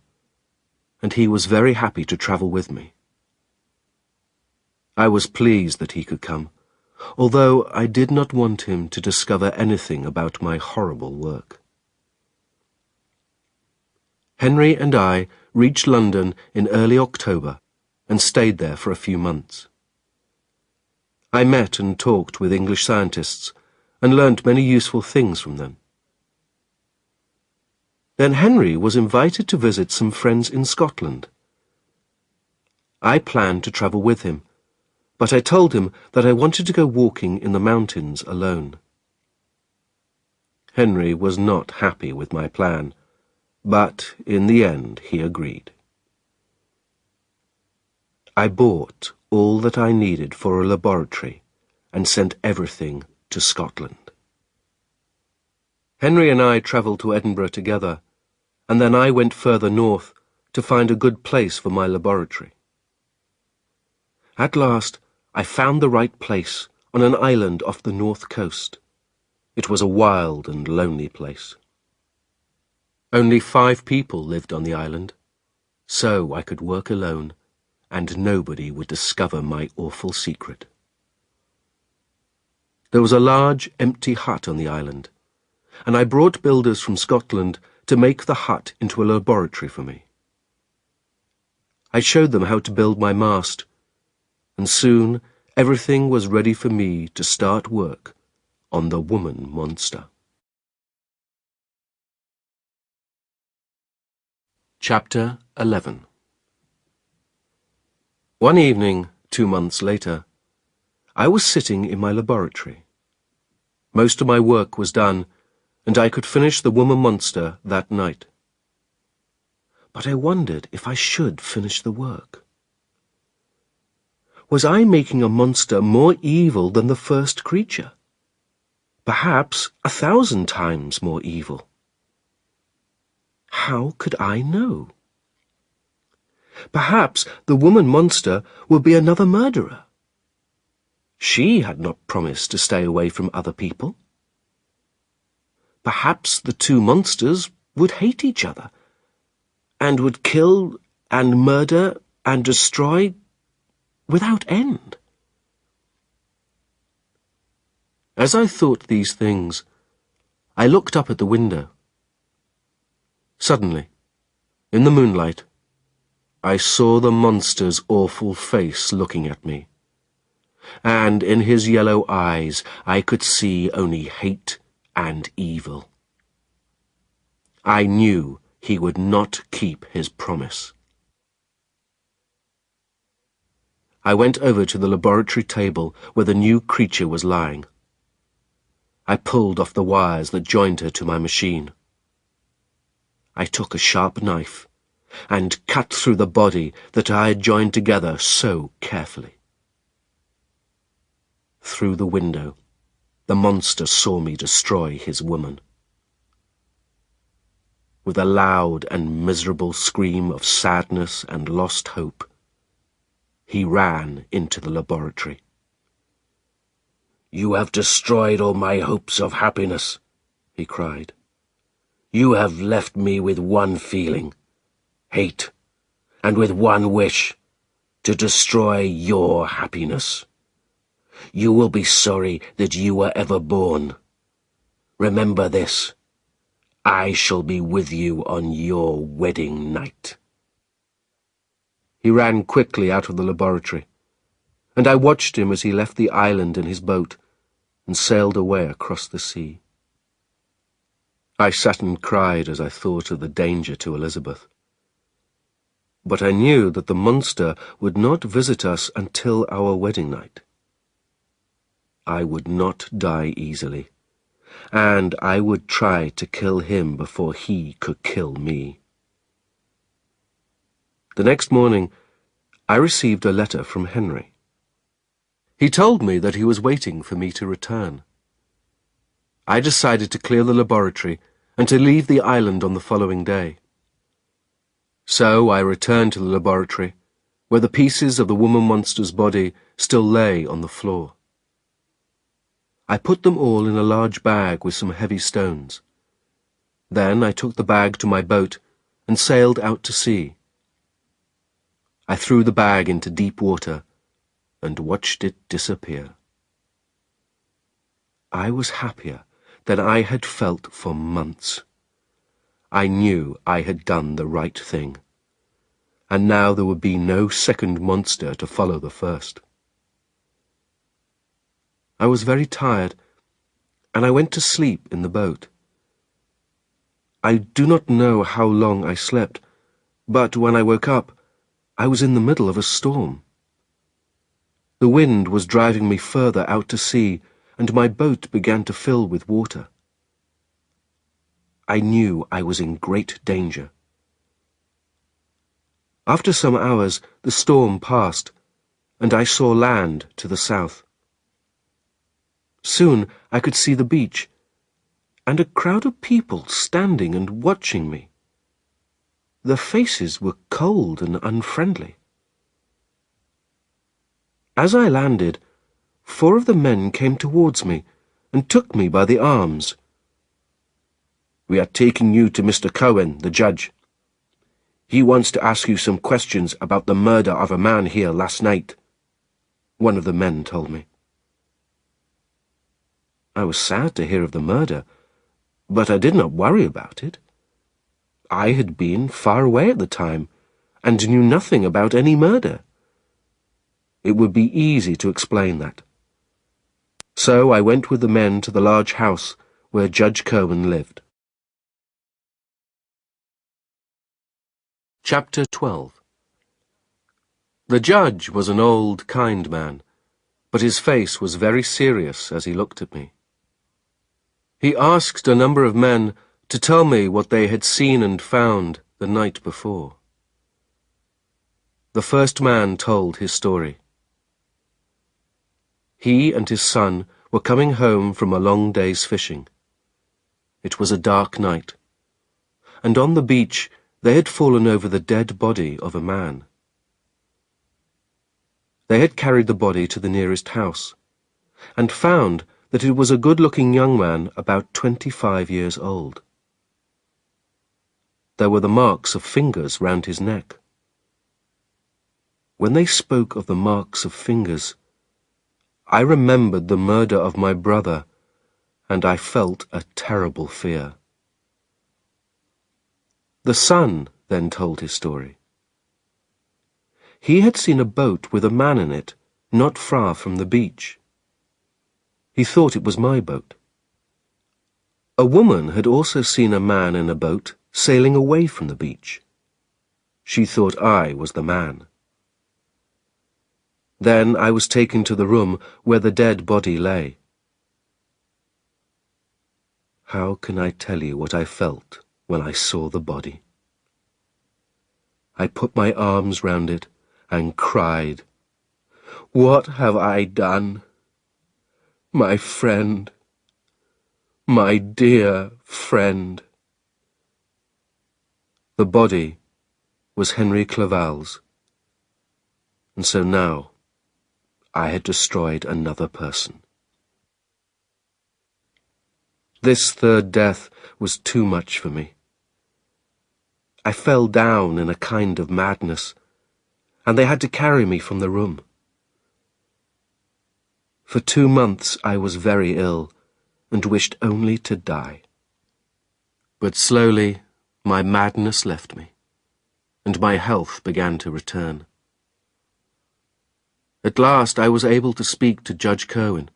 and he was very happy to travel with me. I was pleased that he could come, although I did not want him to discover anything about my horrible work. Henry and I reached London in early October and stayed there for a few months. I met and talked with English scientists and learnt many useful things from them. Then Henry was invited to visit some friends in Scotland. I planned to travel with him, but I told him that I wanted to go walking in the mountains alone. Henry was not happy with my plan, but in the end he agreed. I bought all that I needed for a laboratory and sent everything to Scotland. Henry and I travelled to Edinburgh together, and then I went further north to find a good place for my laboratory. At last, I found the right place on an island off the north coast. It was a wild and lonely place. Only 5 people lived on the island, so I could work alone, and nobody would discover my awful secret. There was a large, empty hut on the island, and I brought builders from Scotland to make the hut into a laboratory for me. I showed them how to build my mast, and soon everything was ready for me to start work on the woman monster. Chapter 11. One evening, 2 months later, I was sitting in my laboratory. Most of my work was done, and I could finish the woman monster that night. But I wondered if I should finish the work. Was I making a monster more evil than the first creature? Perhaps 1,000 times more evil. How could I know? Perhaps the woman monster would be another murderer. She had not promised to stay away from other people. Perhaps the 2 monsters would hate each other, and would kill and murder and destroy without end. As I thought these things, I looked up at the window. Suddenly, in the moonlight, I saw the monster's awful face looking at me, and in his yellow eyes I could see only hate and evil. I knew he would not keep his promise. I went over to the laboratory table where the new creature was lying. I pulled off the wires that joined her to my machine. I took a sharp knife and cut through the body that I had joined together so carefully. Through the window, the monster saw me destroy his woman. With a loud and miserable scream of sadness and lost hope, he ran into the laboratory. "You have destroyed all my hopes of happiness," he cried. "You have left me with one feeling, hate, and with one wish, to destroy your happiness. You will be sorry that you were ever born. Remember this, I shall be with you on your wedding night." He ran quickly out of the laboratory, and I watched him as he left the island in his boat and sailed away across the sea. I sat and cried as I thought of the danger to Elizabeth. But I knew that the monster would not visit us until our wedding night. I would not die easily, and I would try to kill him before he could kill me. The next morning, I received a letter from Henry. He told me that he was waiting for me to return. I decided to clear the laboratory and to leave the island on the following day. So I returned to the laboratory, where the pieces of the woman monster's body still lay on the floor. I put them all in a large bag with some heavy stones. Then I took the bag to my boat and sailed out to sea. I threw the bag into deep water and watched it disappear. I was happier than I had felt for months. I knew I had done the right thing, and now there would be no second monster to follow the first. I was very tired, and I went to sleep in the boat. I do not know how long I slept, but when I woke up, I was in the middle of a storm. The wind was driving me further out to sea, and my boat began to fill with water. I knew I was in great danger. After some hours, the storm passed, and I saw land to the south. Soon I could see the beach, and a crowd of people standing and watching me. Their faces were cold and unfriendly. As I landed, 4 of the men came towards me and took me by the arms. "We are taking you to Mr. Cohen, the judge. He wants to ask you some questions about the murder of a man here last night," one of the men told me. I was sad to hear of the murder, but I did not worry about it. I had been far away at the time and knew nothing about any murder. It would be easy to explain that. So I went with the men to the large house where Judge Cohen lived. Chapter 12. The judge was an old, kind man, but his face was very serious as he looked at me. He asked a number of men to tell me what they had seen and found the night before. The first man told his story. He and his son were coming home from a long day's fishing. It was a dark night, and on the beach they had fallen over the dead body of a man. They had carried the body to the nearest house, and found that it was a good-looking young man about 25 years old. There were the marks of fingers round his neck. When they spoke of the marks of fingers, I remembered the murder of my brother, and I felt a terrible fear. The son then told his story. He had seen a boat with a man in it not far from the beach. He thought it was my boat. A woman had also seen a man in a boat sailing away from the beach. She thought I was the man. Then I was taken to the room where the dead body lay. How can I tell you what I felt when I saw the body? I put my arms round it and cried, "What have I done? My friend, my dear friend." The body was Henry Clerval's, and so now I had destroyed another person. This third death was too much for me. I fell down in a kind of madness, and they had to carry me from the room. For 2 months I was very ill, and wished only to die. But slowly my madness left me, and my health began to return. At last I was able to speak to Judge Cohen,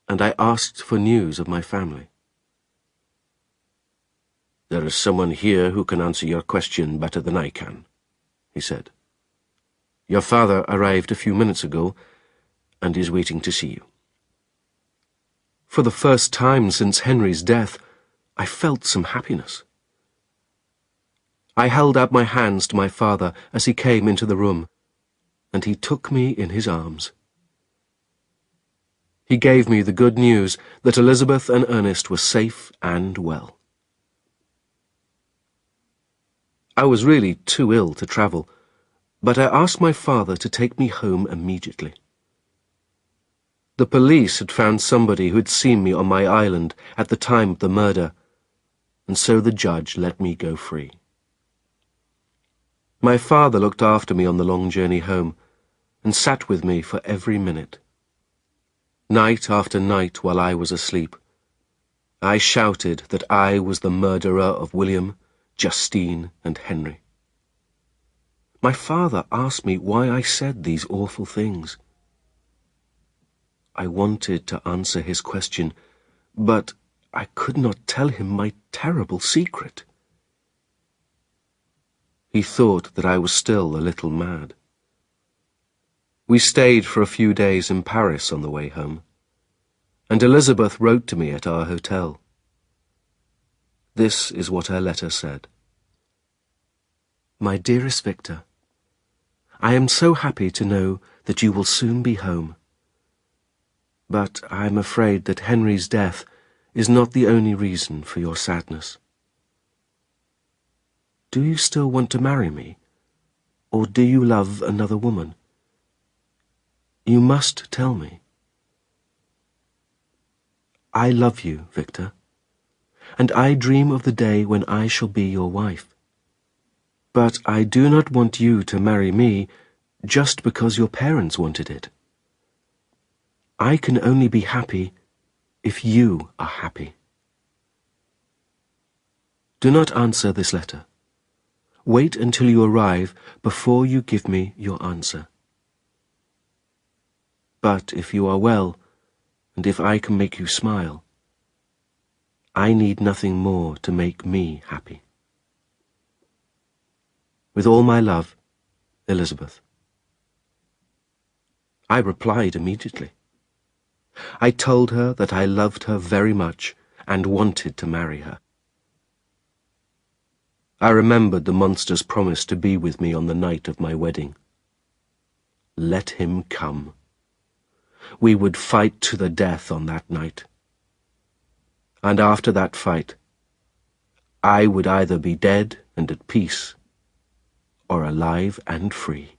and I asked for news of my family. "There is someone here who can answer your question better than I can," he said. "Your father arrived a few minutes ago and is waiting to see you." For the first time since Henry's death, I felt some happiness. I held out my hands to my father as he came into the room, and he took me in his arms. He gave me the good news that Elizabeth and Ernest were safe and well. I was really too ill to travel, but I asked my father to take me home immediately. The police had found somebody who had seen me on my island at the time of the murder, and so the judge let me go free. My father looked after me on the long journey home, and sat with me for every minute. Night after night while I was asleep, I shouted that I was the murderer of William, Justine, and Henry. My father asked me why I said these awful things. I wanted to answer his question, but I could not tell him my terrible secret. He thought that I was still a little mad. We stayed for a few days in Paris on the way home, and Elizabeth wrote to me at our hotel. This is what her letter said. My dearest Victor, I am so happy to know that you will soon be home. But I am afraid that Henry's death is not the only reason for your sadness. Do you still want to marry me, or do you love another woman? You must tell me. I love you, Victor, and I dream of the day when I shall be your wife. But I do not want you to marry me just because your parents wanted it. I can only be happy if you are happy. Do not answer this letter. Wait until you arrive before you give me your answer. But if you are well, and if I can make you smile, I need nothing more to make me happy. With all my love, Elizabeth. I replied immediately. I told her that I loved her very much and wanted to marry her. I remembered the monster's promise to be with me on the night of my wedding. Let him come. We would fight to the death on that night. And after that fight, I would either be dead and at peace, or alive and free.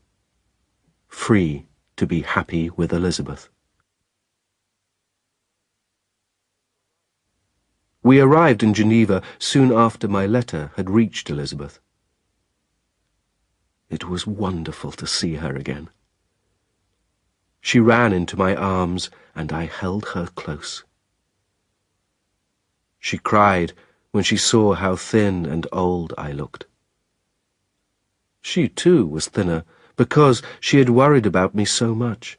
Free to be happy with Elizabeth. We arrived in Geneva soon after my letter had reached Elizabeth. It was wonderful to see her again. She ran into my arms, and I held her close. She cried when she saw how thin and old I looked. She, too, was thinner, because she had worried about me so much.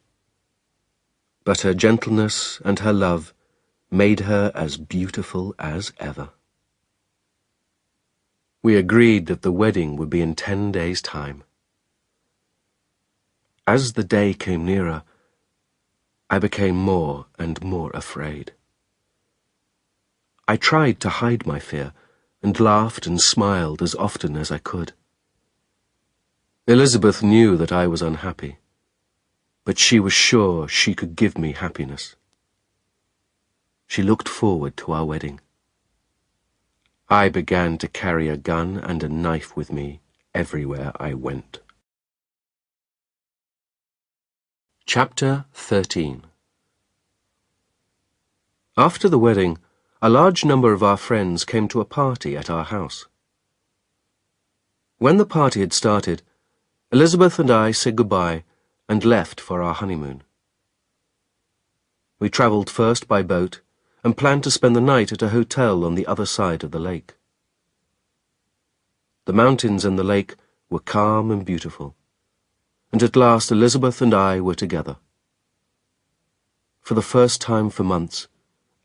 But her gentleness and her love made her as beautiful as ever. We agreed that the wedding would be in 10 days' time. As the day came nearer, I became more and more afraid. I tried to hide my fear, and laughed and smiled as often as I could. Elizabeth knew that I was unhappy, but she was sure she could give me happiness. She looked forward to our wedding. I began to carry a gun and a knife with me everywhere I went. Chapter 13. After the wedding, a large number of our friends came to a party at our house. When the party had started, Elizabeth and I said goodbye and left for our honeymoon. We travelled first by boat and planned to spend the night at a hotel on the other side of the lake. The mountains and the lake were calm and beautiful, and at last Elizabeth and I were together. For the first time for months,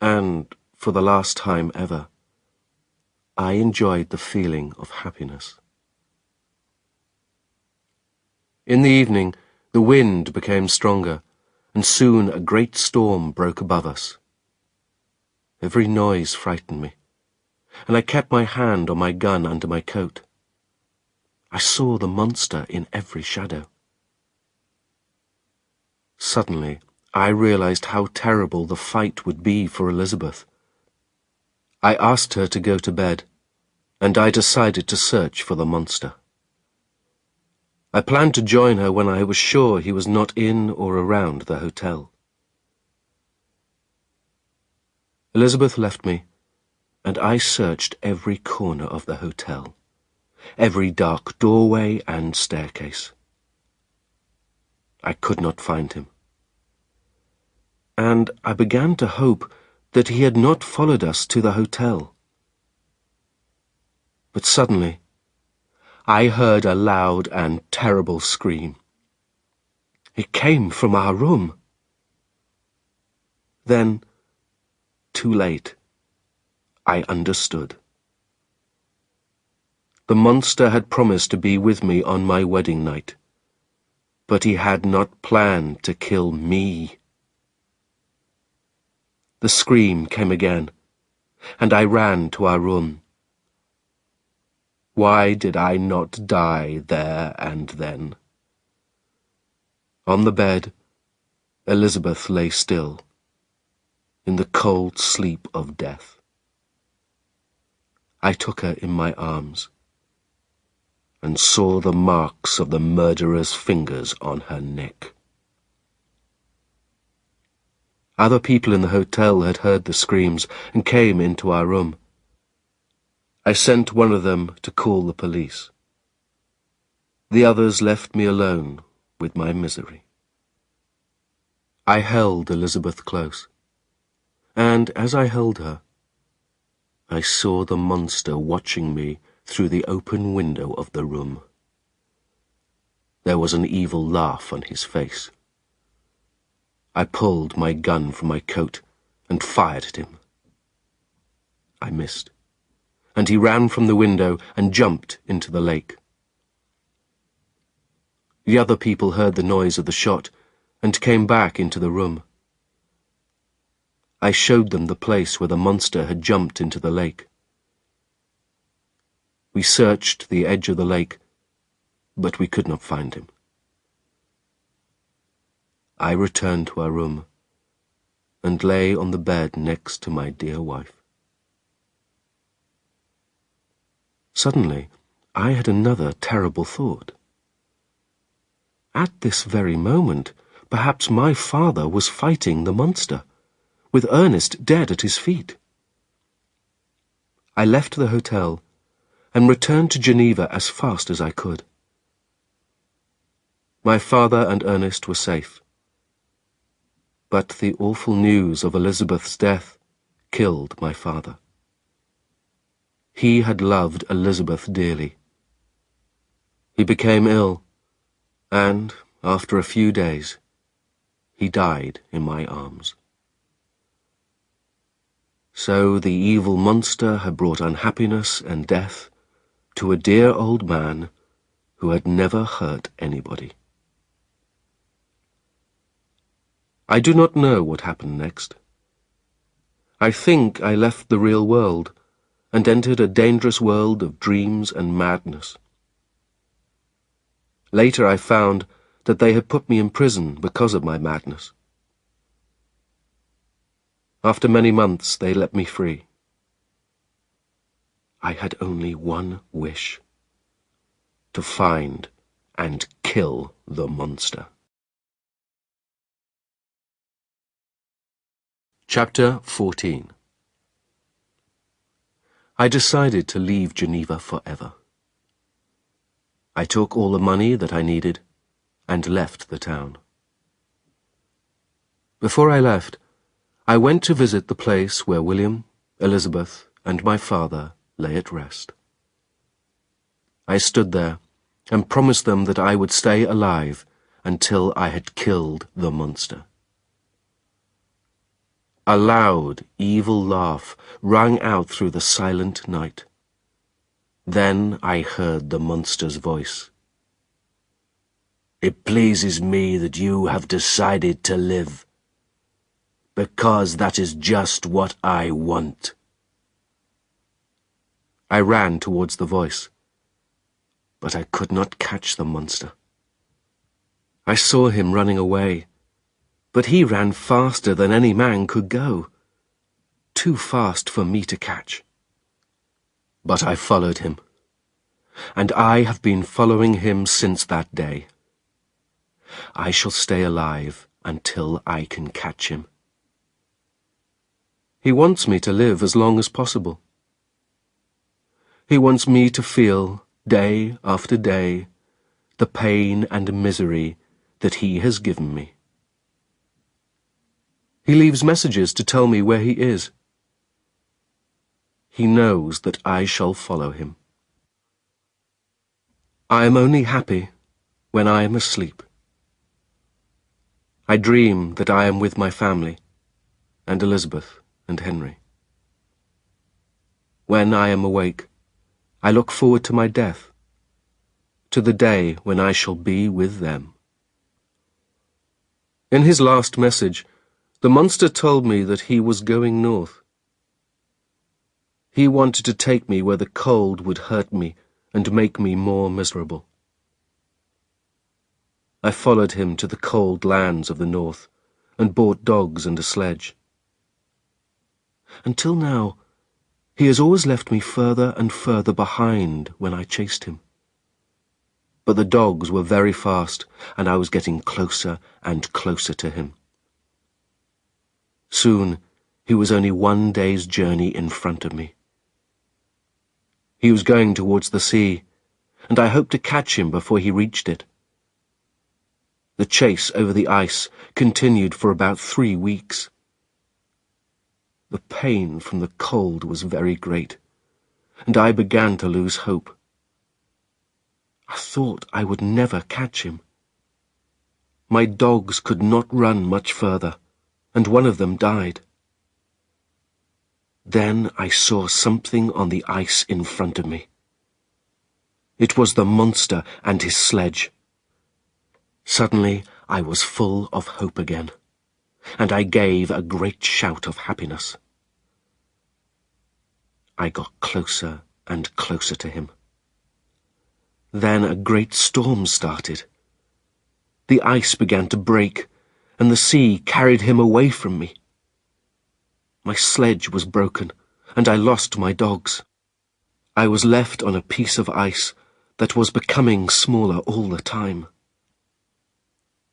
and for the last time ever, I enjoyed the feeling of happiness. In the evening, the wind became stronger, and soon a great storm broke above us. Every noise frightened me, and I kept my hand on my gun under my coat. I saw the monster in every shadow. Suddenly, I realized how terrible the fight would be for Elizabeth. I asked her to go to bed, and I decided to search for the monster. I planned to join her when I was sure he was not in or around the hotel. Elizabeth left me, and I searched every corner of the hotel, every dark doorway and staircase. I could not find him, and I began to hope that he had not followed us to the hotel. But suddenly, I heard a loud and terrible scream. It came from our room. Then, too late, I understood. The monster had promised to be with me on my wedding night, but he had not planned to kill me. The scream came again, and I ran to our room. Why did I not die there and then? On the bed, Elizabeth lay still, in the cold sleep of death. I took her in my arms and saw the marks of the murderer's fingers on her neck. Other people in the hotel had heard the screams and came into our room. I sent one of them to call the police. The others left me alone with my misery. I held Elizabeth close, and as I held her, I saw the monster watching me through the open window of the room. There was an evil laugh on his face. I pulled my gun from my coat and fired at him. I missed, and he ran from the window and jumped into the lake. The other people heard the noise of the shot and came back into the room. I showed them the place where the monster had jumped into the lake. We searched the edge of the lake, but we could not find him. I returned to our room and lay on the bed next to my dear wife. Suddenly, I had another terrible thought. At this very moment, perhaps my father was fighting the monster, with Ernest dead at his feet. I left the hotel and returned to Geneva as fast as I could. My father and Ernest were safe, but the awful news of Elizabeth's death killed my father. He had loved Elizabeth dearly. He became ill, and, after a few days, he died in my arms. So the evil monster had brought unhappiness and death to a dear old man who had never hurt anybody. I do not know what happened next. I think I left the real world and entered a dangerous world of dreams and madness. Later I found that they had put me in prison because of my madness. After many months, they let me free. I had only one wish: to find and kill the monster. Chapter 14. I decided to leave Geneva forever. I took all the money that I needed and left the town. Before I left, I went to visit the place where William, Elizabeth, and my father lay at rest. I stood there and promised them that I would stay alive until I had killed the monster. A loud, evil laugh rang out through the silent night. Then I heard the monster's voice. "It pleases me that you have decided to live, because that is just what I want." I ran towards the voice. but I could not catch the monster. I saw him running away, but he ran faster than any man could go, too fast for me to catch. But I followed him, and I have been following him since that day. I shall stay alive until I can catch him. He wants me to live as long as possible. He wants me to feel, day after day, the pain and misery that he has given me. He leaves messages to tell me where he is. He knows that I shall follow him. I am only happy when I am asleep. I dream that I am with my family, and Elizabeth and Henry. When I am awake, I look forward to my death, to the day when I shall be with them. In his last message, the monster told me that he was going north. He wanted to take me where the cold would hurt me and make me more miserable. I followed him to the cold lands of the north and bought dogs and a sledge. Until now, he has always left me further and further behind when I chased him. But the dogs were very fast, and I was getting closer and closer to him. Soon, he was only 1 day's journey in front of me. He was going towards the sea, and I hoped to catch him before he reached it. The chase over the ice continued for about 3 weeks. The pain from the cold was very great, and I began to lose hope. I thought I would never catch him. My dogs could not run much further, and one of them died. Then I saw something on the ice in front of me. It was the monster and his sledge. Suddenly I was full of hope again, and I gave a great shout of happiness. I got closer and closer to him. Then a great storm started. The ice began to break, and the sea carried him away from me. My sledge was broken, and I lost my dogs. I was left on a piece of ice that was becoming smaller all the time.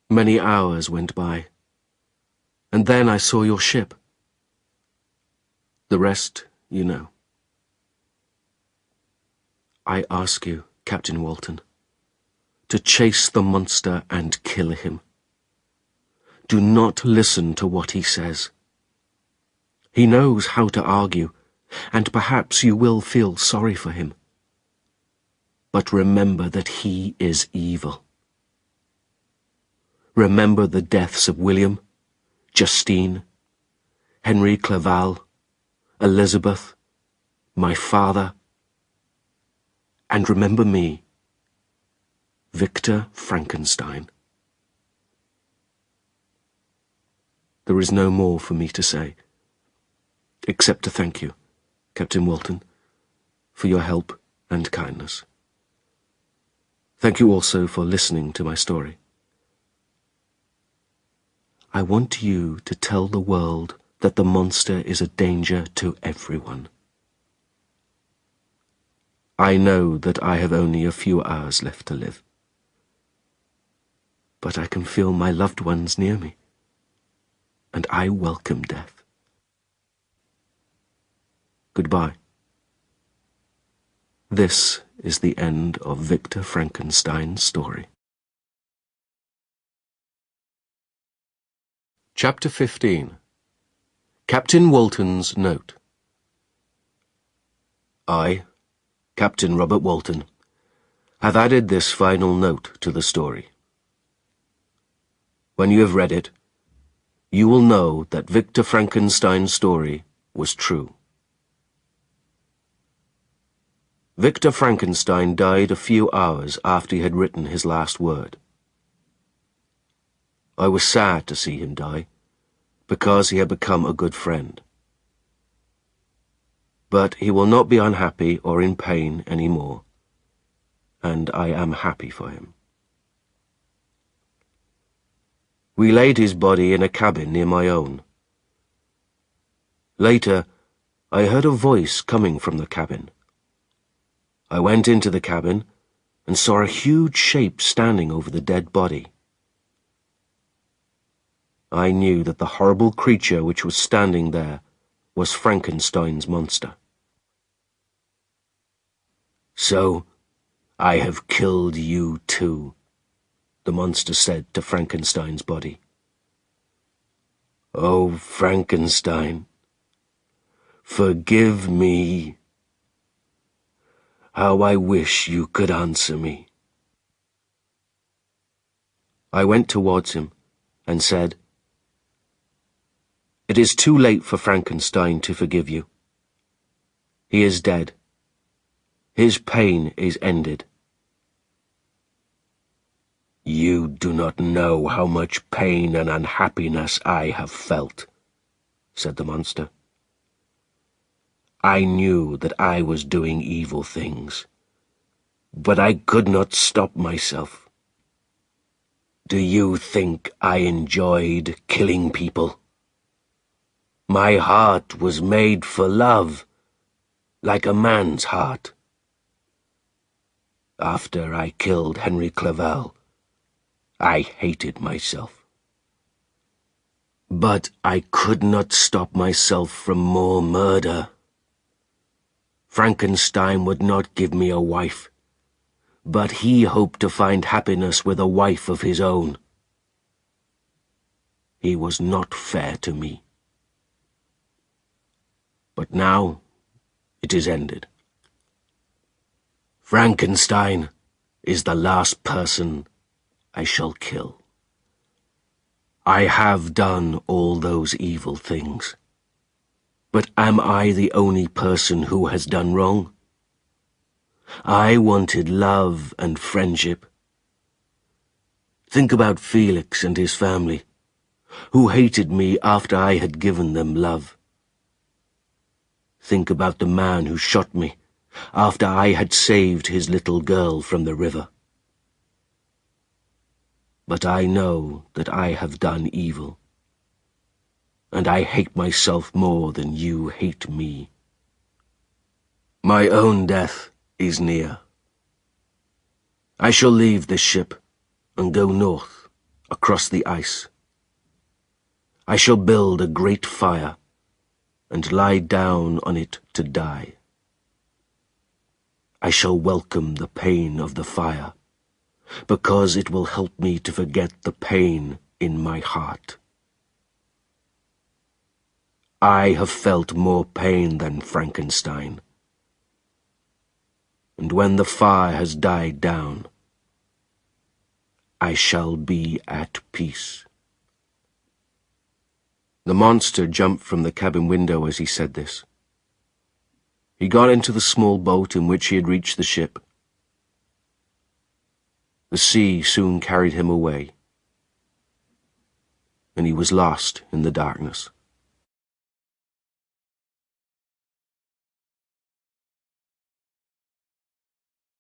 Many hours went by, and then I saw your ship. The rest you know. I ask you, Captain Walton, to chase the monster and kill him. Do not listen to what he says. He knows how to argue, and perhaps you will feel sorry for him. But remember that he is evil. Remember the deaths of William, Justine, Henry Clerval, Elizabeth, my father, and remember me, Victor Frankenstein. There is no more for me to say, except to thank you, Captain Walton, for your help and kindness. Thank you also for listening to my story. I want you to tell the world that the monster is a danger to everyone. I know that I have only a few hours left to live, but I can feel my loved ones near me, and I welcome death. Goodbye. This is the end of Victor Frankenstein's story. Chapter 15. Captain Walton's Note. I, Captain Robert Walton, have added this final note to the story. When you have read it, you will know that Victor Frankenstein's story was true. Victor Frankenstein died a few hours after he had written his last word. I was sad to see him die, because he had become a good friend. But he will not be unhappy or in pain any more, and I am happy for him. We laid his body in a cabin near my own. Later, I heard a voice coming from the cabin. I went into the cabin and saw a huge shape standing over the dead body. I knew that the horrible creature which was standing there was Frankenstein's monster. "So, I have killed you too," the monster said to Frankenstein's body. "Oh, Frankenstein, forgive me. How I wish you could answer me." I went towards him and said, "It is too late for Frankenstein to forgive you. He is dead. His pain is ended." "You do not know how much pain and unhappiness I have felt," said the monster. "I knew that I was doing evil things, but I could not stop myself. Do you think I enjoyed killing people? My heart was made for love, like a man's heart. After I killed Henry Clerval, I hated myself. But I could not stop myself from more murder. Frankenstein would not give me a wife, but he hoped to find happiness with a wife of his own. He was not fair to me. But now it is ended. Frankenstein is the last person I shall kill. I have done all those evil things. But am I the only person who has done wrong? I wanted love and friendship. Think about Felix and his family, who hated me after I had given them love. Think about the man who shot me after I had saved his little girl from the river. But I know that I have done evil, and I hate myself more than you hate me. My own death is near. I shall leave this ship and go north, across the ice. I shall build a great fire and lie down on it to die. I shall welcome the pain of the fire, because it will help me to forget the pain in my heart. I have felt more pain than Frankenstein, and when the fire has died down, I shall be at peace." The monster jumped from the cabin window as he said this. He got into the small boat in which he had reached the ship. The sea soon carried him away, and he was lost in the darkness.